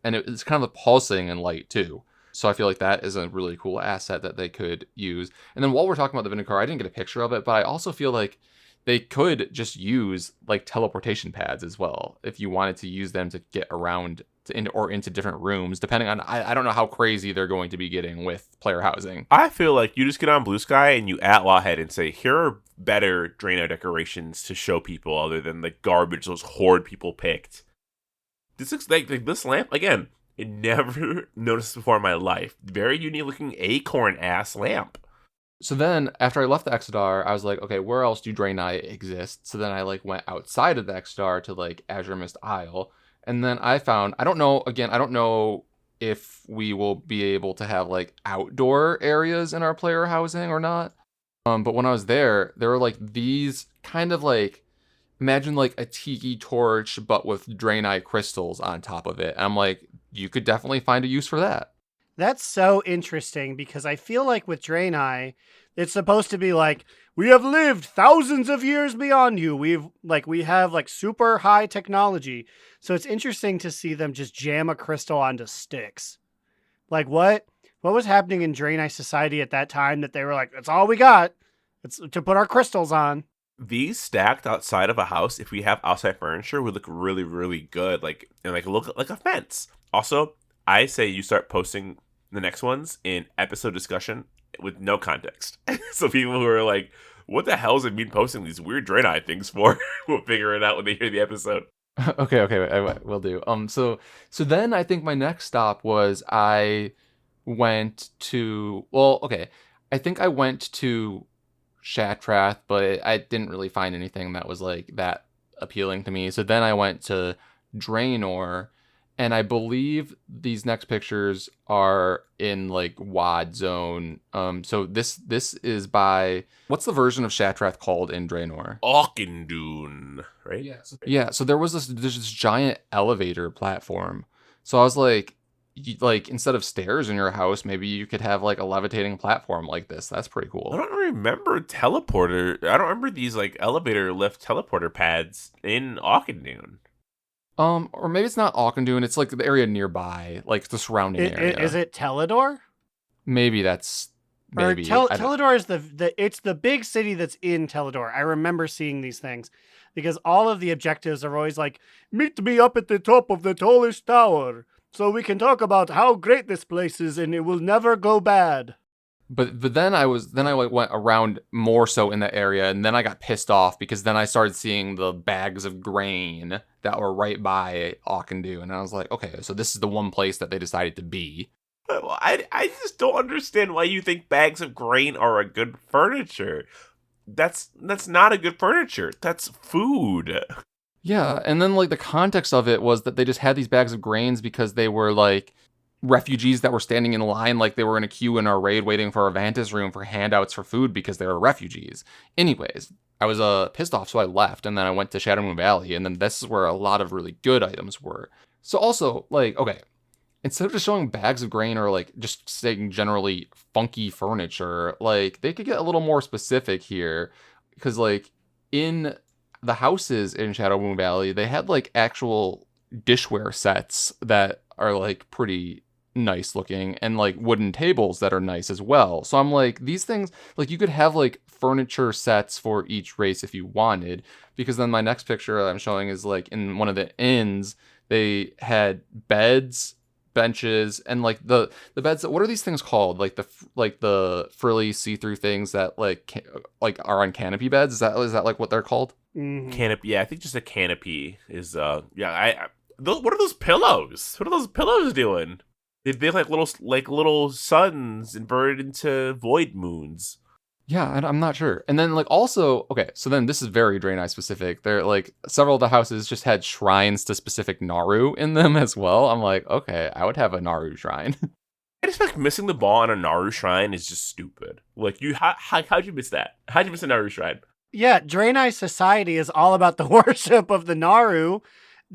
Speaker 3: And it's kind of a pulsing in light too. So I feel like that is a really cool asset that they could use. And then while we're talking about the Vindicar, I didn't get a picture of it, but I also feel like they could just use like teleportation pads as well if you wanted to use them to get around into different rooms, depending on, I don't know how crazy they're going to be getting with player housing.
Speaker 2: I feel like you just get on Blue Sky and you at Lawhead and say, here are better Draenei decorations to show people other than the garbage those Horde people picked. This looks like this lamp, again, I never noticed before in my life. Very unique looking acorn-ass lamp.
Speaker 3: So then, after I left the Exodar, I was like, okay, where else do Draenei exist? So then I like went outside of the Exodar to like Azure Mist Isle. And then I found, I don't know if we will be able to have like outdoor areas in our player housing or not. But when I was there were like these kind of like, imagine like a tiki torch, but with Draenei crystals on top of it. And I'm like, you could definitely find a use for that.
Speaker 5: That's so interesting because I feel like with Draenei, it's supposed to be like, we have lived thousands of years beyond you. We have like super high technology. So it's interesting to see them just jam a crystal onto sticks. Like what was happening in Draenei society at that time that they were like, that's all we got. It's to put our crystals on.
Speaker 2: These stacked outside of a house, if we have outside furniture, would look really, really good. Like, and like look like a fence. Also, I say you start posting the next ones in episode discussion with no context. So people who are like, what the hell is it mean posting these weird Draenei things for? Will figure it out when they hear the episode.
Speaker 3: Okay, I will do. So then I think my next stop was I went to, I think I went to Shattrath, but I didn't really find anything that was like that appealing to me. So then I went to Draenor, and I believe these next pictures are in like Wad Zone. So this is by, what's the version of Shattrath called in Draenor?
Speaker 2: Auchindoun, right?
Speaker 3: Yeah. So there's this giant elevator platform. So I was like, instead of stairs in your house, maybe you could have like a levitating platform like this. That's pretty cool.
Speaker 2: I don't remember teleporter. I don't remember these like elevator lift teleporter pads in Auchindoun.
Speaker 3: Or maybe it's not Auchindoun. It's like the area nearby, like the surrounding area.
Speaker 5: Is it Teledor?
Speaker 3: Maybe that's maybe.
Speaker 5: Teledor is it's the big city that's in Teledor. I remember seeing these things because all of the objectives are always like, meet me up at the top of the tallest tower so we can talk about how great this place is and it will never go bad.
Speaker 3: But then I went around more so in that area, and then I got pissed off because then I started seeing the bags of grain that were right by Auchindoun, and I was like, okay, so this is the one place that they decided to be.
Speaker 2: Well, I just don't understand why you think bags of grain are a good furniture. That's not a good furniture. That's food.
Speaker 3: Yeah, and then like the context of it was that they just had these bags of grains because they were like refugees that were standing in line, like they were in a queue in our raid waiting for our Vantis room for handouts for food because they were refugees. Anyways, I was pissed off, so I left, and then I went to Shadowmoon Valley, and then this is where a lot of really good items were. So also, like, okay, instead of just showing bags of grain or like just saying generally funky furniture, like they could get a little more specific here, because like in the houses in Shadowmoon Valley, they had like actual dishware sets that are like pretty nice looking, and like wooden tables that are nice as well. So I'm like, these things, like you could have like furniture sets for each race if you wanted, because then my next picture I'm showing is like in one of the inns, they had beds, benches, and like the beds. What are these things called? Like the frilly see-through things that like are on canopy beds. Is that like what they're called?
Speaker 5: Mm-hmm.
Speaker 2: Canopy. Yeah, I think just a canopy is what are those pillows? What are those pillows doing? They like little suns inverted into void moons.
Speaker 3: Yeah, I'm not sure. And then like also, okay, so then this is very Draenei specific. They're like several of the houses just had shrines to specific Naru in them as well. I'm like, okay, I would have a Naru shrine.
Speaker 2: I just feel like missing the ball on a Naru shrine is just stupid. Like how'd you miss that? How'd you miss a Naru shrine?
Speaker 5: Yeah, Draenei society is all about the worship of the Naru.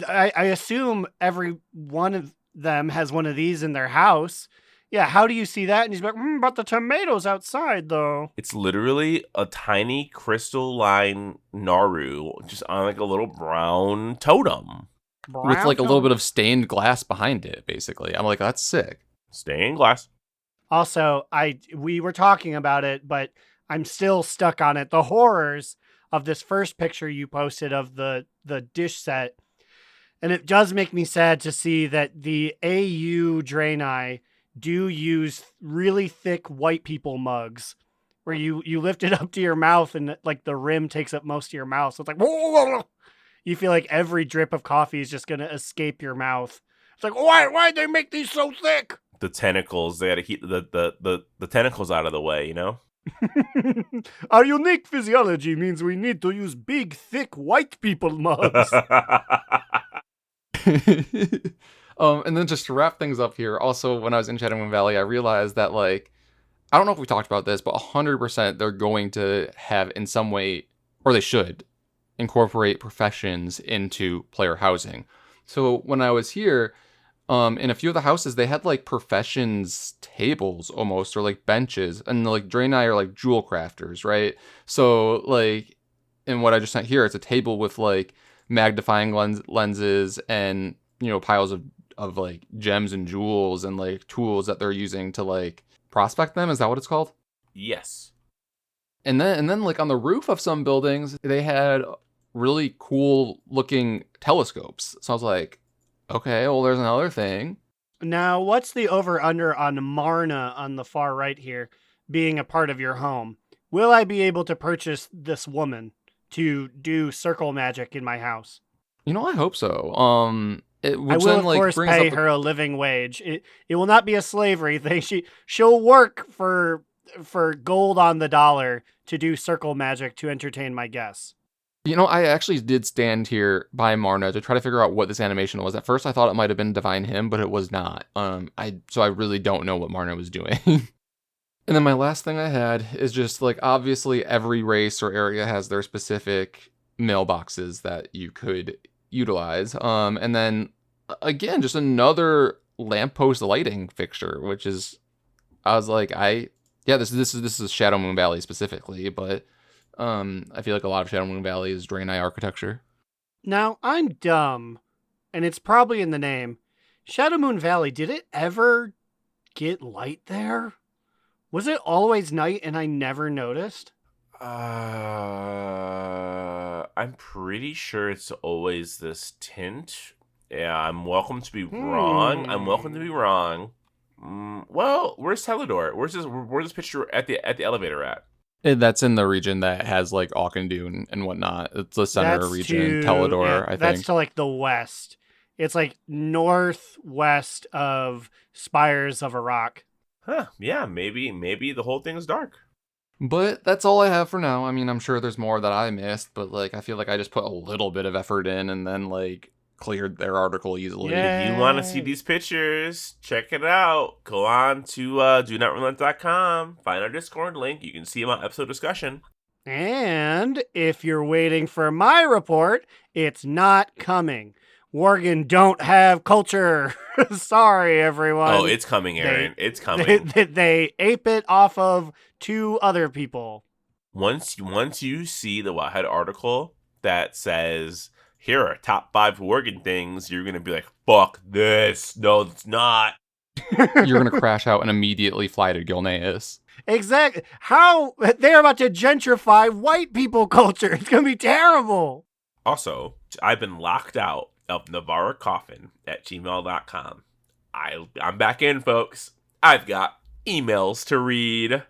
Speaker 5: I assume every one of them has one of these in their house. Yeah, how do you see that? And he's like, but the tomatoes outside, though.
Speaker 2: It's literally a tiny crystalline Naru just on like a little brown totem.
Speaker 3: With like a little bit of stained glass behind it, basically. I'm like, that's sick.
Speaker 2: Stained glass.
Speaker 5: Also, we were talking about it, but I'm still stuck on it. The horrors of this first picture you posted of the dish set. And it does make me sad to see that the AU Draenei do use really thick white people mugs where you lift it up to your mouth and like the rim takes up most of your mouth. So it's like, you feel like every drip of coffee is just going to escape your mouth. It's like, why'd they make these so thick?
Speaker 2: The tentacles, they had to keep the tentacles out of the way, you know?
Speaker 5: Our unique physiology means we need to use big, thick white people mugs.
Speaker 3: And then just to wrap things up here, also when I was in Shadow Moon Valley, I realized that like I don't know if we talked about this, but 100% they're going to have in some way, or they should, incorporate professions into player housing. So when I was here, in a few of the houses, they had like professions tables almost, or like benches, and like Dre and I are like jewel crafters, right? So like in what I just sent here, it's a table with like magnifying lenses and piles of like gems and jewels and like tools that they're using to like prospect them. Is that what it's called?
Speaker 2: Yes.
Speaker 3: And then like on the roof of some buildings, they had really cool looking telescopes. So I was like, okay, well, there's another thing.
Speaker 5: Now, what's the over-under on Marna on the far right here being a part of your home? Will I be able to purchase this woman to do circle magic in my house?
Speaker 3: I hope so.
Speaker 5: I will, of course, pay her a living wage. It will not be a slavery thing. She'll work for gold on the dollar to do circle magic to entertain my guests.
Speaker 3: I actually did stand here by Marna to try to figure out what this animation was. At first, I thought it might have been Divine Hymn, but it was not. So I really don't know what Marna was doing. And then my last thing I had is just like, obviously every race or area has their specific mailboxes that you could utilize. And then again, just another lamppost lighting fixture, which is, I was like, this is Shadow Moon Valley specifically, but I feel like a lot of Shadow Moon Valley is Draenei architecture.
Speaker 5: Now, I'm dumb, and it's probably in the name. Shadow Moon Valley, did it ever get light there? Was it always night and I never noticed?
Speaker 2: I'm pretty sure it's always this tint. Yeah, I'm welcome to be wrong. I'm welcome to be wrong. Well, where's Teledor? Where's this picture at the elevator at?
Speaker 3: That's in the region that has like Auchindoun and whatnot. It's the center region, Teledor, I think.
Speaker 5: That's to like the west. It's like northwest of Spires of Iraq.
Speaker 2: Huh, yeah, maybe the whole thing is dark.
Speaker 3: But that's all I have for now. I mean, I'm sure there's more that I missed, but like I feel like I just put a little bit of effort in and then like cleared their article easily.
Speaker 5: Yay.
Speaker 2: If you want to see these pictures, check it out. Go on to DoNotRelent.com. Find our Discord link. You can see them on episode discussion.
Speaker 5: And if you're waiting for my report, it's not coming. Worgen don't have culture. Sorry, everyone.
Speaker 2: Oh, it's coming, Aaron. It's coming.
Speaker 5: They ape it off of 2 other people.
Speaker 2: Once you see the Wildhead article that says, here are top 5 Worgen things, you're going to be like, fuck this. No, it's not.
Speaker 3: You're going to crash out and immediately fly to Gilneas.
Speaker 5: Exactly. How they're about to gentrify white people culture. It's going to be terrible.
Speaker 2: Also, I've been locked out of NavarraCoffin@gmail.com. I'm back in, folks. I've got emails to read.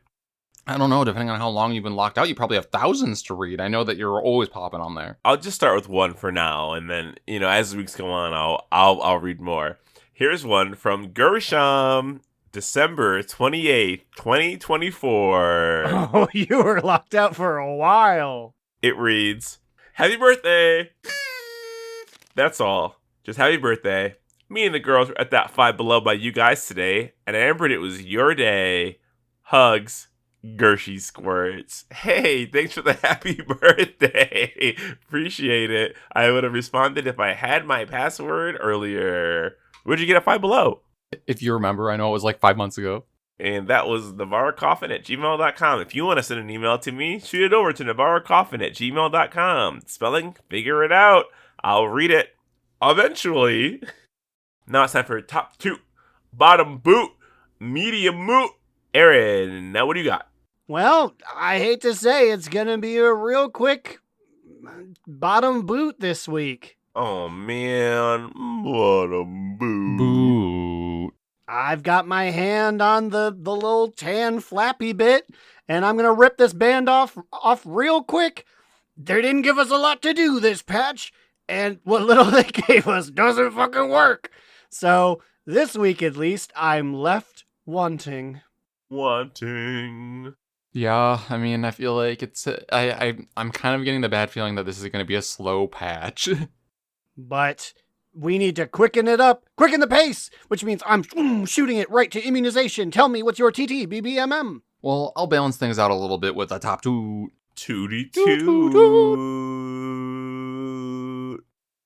Speaker 3: I don't know, depending on how long you've been locked out, you probably have thousands to read. I know that you're always popping on there.
Speaker 2: I'll just start with one for now, and then, as the weeks go on, I'll read more. Here's one from Gershom, December 28th, 2024.
Speaker 5: Oh, you were locked out for a while.
Speaker 2: It reads, Happy birthday! That's all. Just happy birthday. Me and the girls were at that Five Below by you guys today, and I remembered it was your day. Hugs, Gershie Squirts. Hey, thanks for the happy birthday. Appreciate it. I would have responded if I had my password earlier. Where'd you get at Five Below?
Speaker 3: If you remember, I know it was like 5 months ago.
Speaker 2: And that was NavarraCoffin@gmail.com. If you want to send an email to me, shoot it over to NavarraCoffin@gmail.com. Spelling, figure it out. I'll read it eventually. Now it's time for top 2. Bottom boot, medium moot. Aaron, now what do you got?
Speaker 5: Well, I hate to say it's going to be a real quick bottom boot this week.
Speaker 2: Oh, man. Bottom boot.
Speaker 3: Boot.
Speaker 5: I've got my hand on the little tan flappy bit, and I'm going to rip this band off real quick. They didn't give us a lot to do this patch, and what little they gave us doesn't fucking work. So this week, at least, I'm left wanting.
Speaker 3: Yeah, I mean, I feel like I'm kind of getting the bad feeling that this is going to be a slow patch.
Speaker 5: But we need to quicken the pace, which means I'm shooting it right to immunization. Tell me what's your TT, BBMM?
Speaker 3: Well, I'll balance things out a little bit with a top two.
Speaker 2: Tootie
Speaker 5: Toot, toot,
Speaker 2: toot.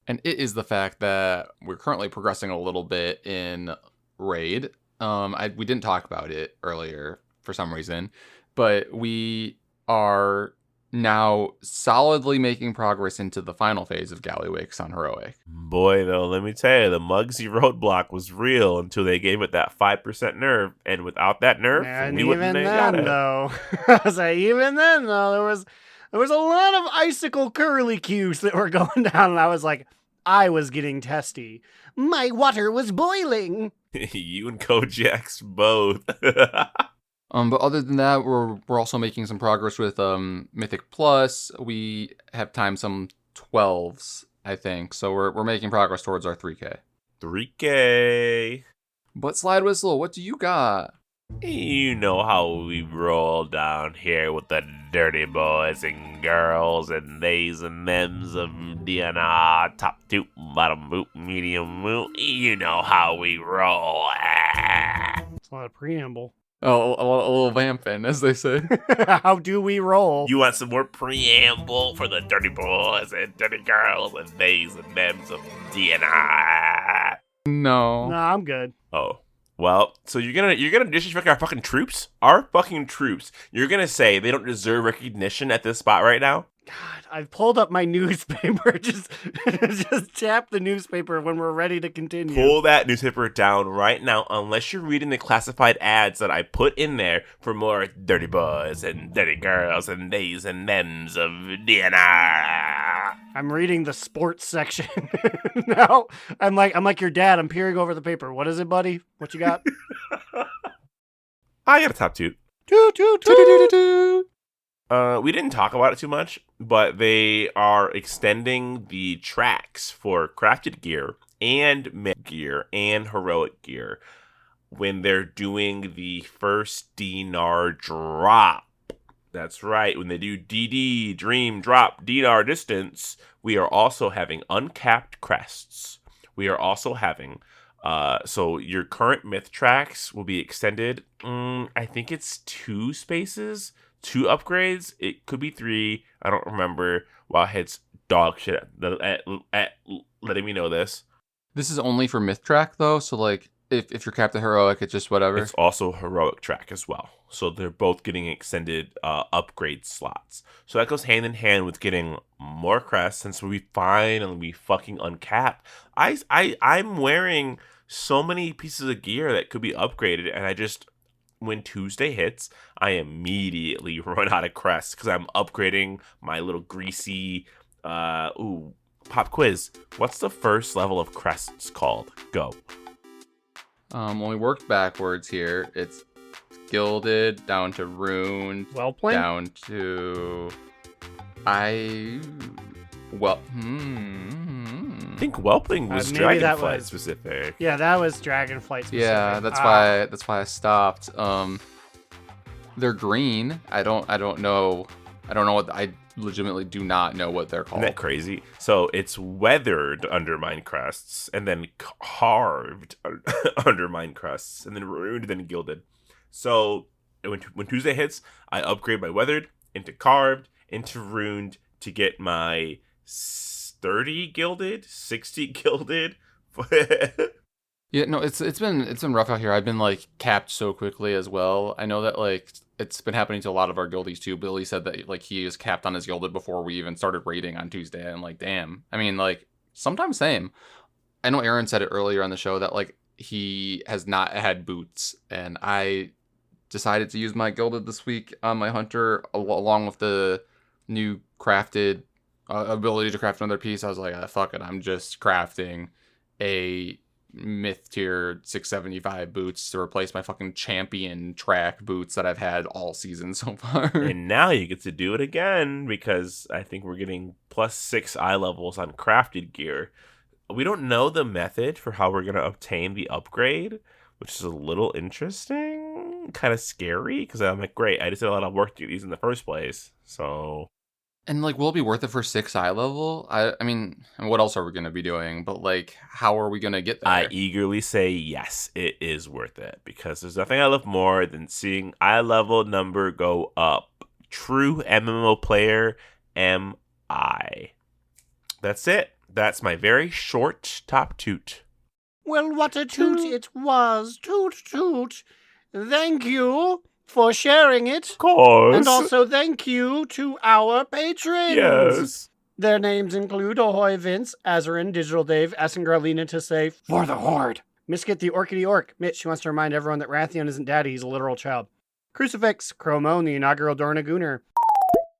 Speaker 3: And it is the fact that we're currently progressing a little bit in Raid. We didn't talk about it earlier for some reason, but we are now solidly making progress into the final phase of Gallywix on Heroic.
Speaker 2: Boy, though, let me tell you, the Muggsy roadblock was real until they gave it that 5% nerf. And without that nerf,
Speaker 5: And
Speaker 2: we wouldn't
Speaker 5: even
Speaker 2: have got
Speaker 5: then,
Speaker 2: it.
Speaker 5: though, I was like, even then, though, there was a lot of icicle curly cues that were going down, and I was like, I was getting testy. My water was boiling.
Speaker 2: You and Kojax both.
Speaker 3: But other than that, we're also making some progress with Mythic Plus. We have timed some 12s, I think. So we're making progress towards our 3K.
Speaker 2: 3K.
Speaker 3: But Slidewhistle, what do you got?
Speaker 2: You know how we roll down here with the dirty boys and girls and theys and thems of DNR, top toot, bottom boot, medium boot. You know how we roll.
Speaker 5: It's a lot of preamble.
Speaker 3: Oh, a little vamping, as they say.
Speaker 5: How do we roll?
Speaker 2: You want some more preamble for the dirty boys and dirty girls and theys and thems of DNR?
Speaker 3: No.
Speaker 5: Nah, I'm good.
Speaker 2: Oh. Well, so you're gonna disrespect our fucking troops? Our fucking troops. You're gonna say they don't deserve recognition at this spot right now?
Speaker 5: God, I've pulled up my newspaper. Just tap the newspaper when we're ready to continue.
Speaker 2: Pull that newspaper down right now, unless you're reading the classified ads that I put in there for more dirty boys and dirty girls and theys and thems of DNR.
Speaker 5: I'm reading the sports section now. I'm like your dad. I'm peering over the paper. What is it, buddy? What you got?
Speaker 2: I got a top two.
Speaker 5: Toot, toot, toot.
Speaker 2: We didn't talk about it too much, but they are extending the tracks for crafted gear and mid gear and heroic gear when they're doing the first dinar drop. That's right. When they do DD, Dream, Drop, dinar distance, we are also having uncapped crests. We are also having, so your current myth tracks will be extended. I think it's 2 spaces. 2 upgrades. It could be 3. I don't remember. Wildhead's dog shit at letting me know this.
Speaker 3: This is only for Myth Track, though, so, like, if you're capped at Heroic, it's just whatever.
Speaker 2: It's also heroic track as well. So they're both getting extended upgrade slots. So that goes hand in hand with getting more crests since we finally fucking uncap. I'm wearing so many pieces of gear that could be upgraded, and I just... When Tuesday hits, I immediately run out of crests because I'm upgrading my little greasy, pop quiz. What's the first level of crests called? Go.
Speaker 3: When we worked backwards here, it's gilded, down to ruined,
Speaker 5: Well played.
Speaker 3: down to...
Speaker 2: I think whelping was
Speaker 5: maybe that
Speaker 2: Dragonflight
Speaker 5: was-
Speaker 2: specific.
Speaker 5: Yeah, that was Dragonflight specific.
Speaker 3: Yeah, that's why I stopped. They're green. I don't know what I legitimately do not know what they're called.
Speaker 2: Isn't that crazy? So it's weathered undermine crests, and then carved undermine crests, and then ruined, then gilded. So when Tuesday hits, I upgrade my weathered into carved into ruined to get my 30 gilded, 60 gilded.
Speaker 3: Yeah, no, it's been rough out here. I've been like capped so quickly as well. I know that like it's been happening to a lot of our guildies too. Billy said that like he is capped on his gilded before we even started raiding on Tuesday. I'm like, damn. I mean, like sometimes same. I know Aaron said it earlier on the show that like he has not had boots, and I decided to use my gilded this week on my hunter along with the new crafted ability to craft another piece. I was like, fuck it, I'm just crafting a myth tier 675 boots to replace my fucking champion track boots that I've had all season so far.
Speaker 2: And now you get to do it again because I think we're getting +6 eye levels on crafted gear. We don't know the method for how we're going to obtain the upgrade, which is a little interesting, kind of scary because I'm like, great, I just did a lot of work to get these in the first place. So
Speaker 3: And, like, will it be worth it for 6 eye level? I mean, and what else are we going to be doing? But, like, how are we going to get there?
Speaker 2: I eagerly say yes, it is worth it. Because there's nothing I love more than seeing eye level number go up. True MMO player am I. That's it. That's my very short top toot.
Speaker 5: Well, what a toot it was. Toot, toot. Thank you for sharing it.
Speaker 2: Of course.
Speaker 5: And also thank you to our patrons.
Speaker 2: Yes.
Speaker 5: Their names include Ahoy Vince, Azarin, Digital Dave, asking Garlina to say, for the Horde. Misket the Orchidee Orc. Mitch, she wants to remind everyone that Rathion isn't daddy, he's a literal child. Crucifix, Chromone, the inaugural Dornagooner.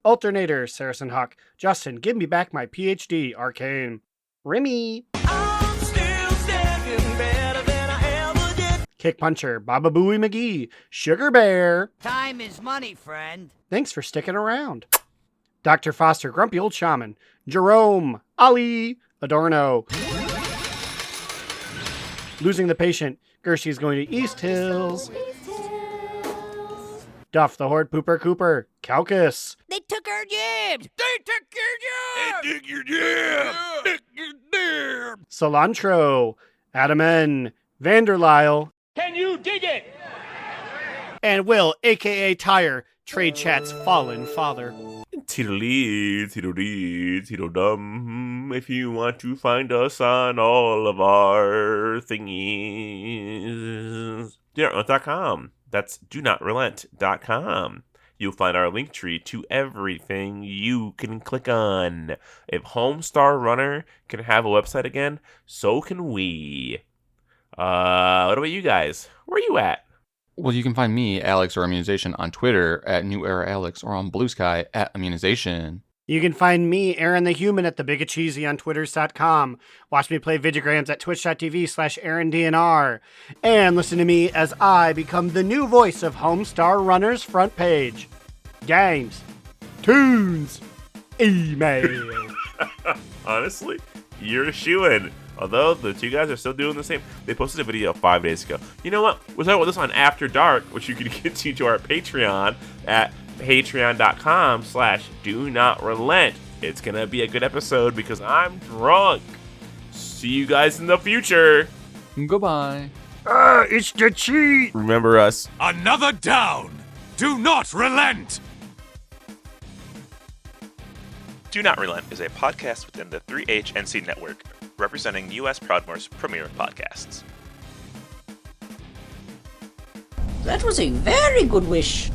Speaker 5: Alternator, Saracen Hawk. Justin, give me back my PhD, Arcane. Remy. Kick Puncher, Baba Booey McGee, Sugar Bear.
Speaker 4: Time is money, friend.
Speaker 5: Thanks for sticking around. Dr. Foster, Grumpy Old Shaman, Jerome, Ali, Adorno. Losing the Patient, Gershie's going to East Hills. Duff, the Horde Pooper Cooper, Calcus.
Speaker 4: They took our jibs.
Speaker 1: Dig your jam! Dig your jam!
Speaker 5: Cilantro, Adam N., Vanderlyle.
Speaker 1: Can you dig it?
Speaker 5: And Will, a.k.a. Tire, Trade Chat's fallen father.
Speaker 2: Tiddly, tiddly, tiddledum. If you want to find us on all of our thingies, DoNotRelent.com. That's DoNotRelent.com. You'll find our link tree to everything you can click on. If Homestar Runner can have a website again, so can we. What about you guys? Where are you at?
Speaker 3: Well, you can find me, Alex or Immunization, on Twitter at New Era Alex or on Blue Sky at Immunization.
Speaker 5: You can find me, Aaron the Human, at TheBigAcheesy on Twitters.com. Watch me play Vigigrams at Twitch.tv/AaronDNR. And listen to me as I become the new voice of Homestar Runner's front page. Games. Tunes. Email.
Speaker 2: Honestly, you're a shoo-in. Although the two guys are still doing the same. They posted a video 5 days ago. You know what? We'll talk about this on After Dark, which you can get to our Patreon at patreon.com/DoNotRelent. It's going to be a good episode because I'm drunk. See you guys in the future.
Speaker 3: Goodbye.
Speaker 5: It's the cheat.
Speaker 2: Remember us.
Speaker 1: Another down! Do not relent!
Speaker 6: Do Not Relent is a podcast within the 3HNC network, representing U.S. Proudmoore's premier podcasts.
Speaker 7: That was a very good wish.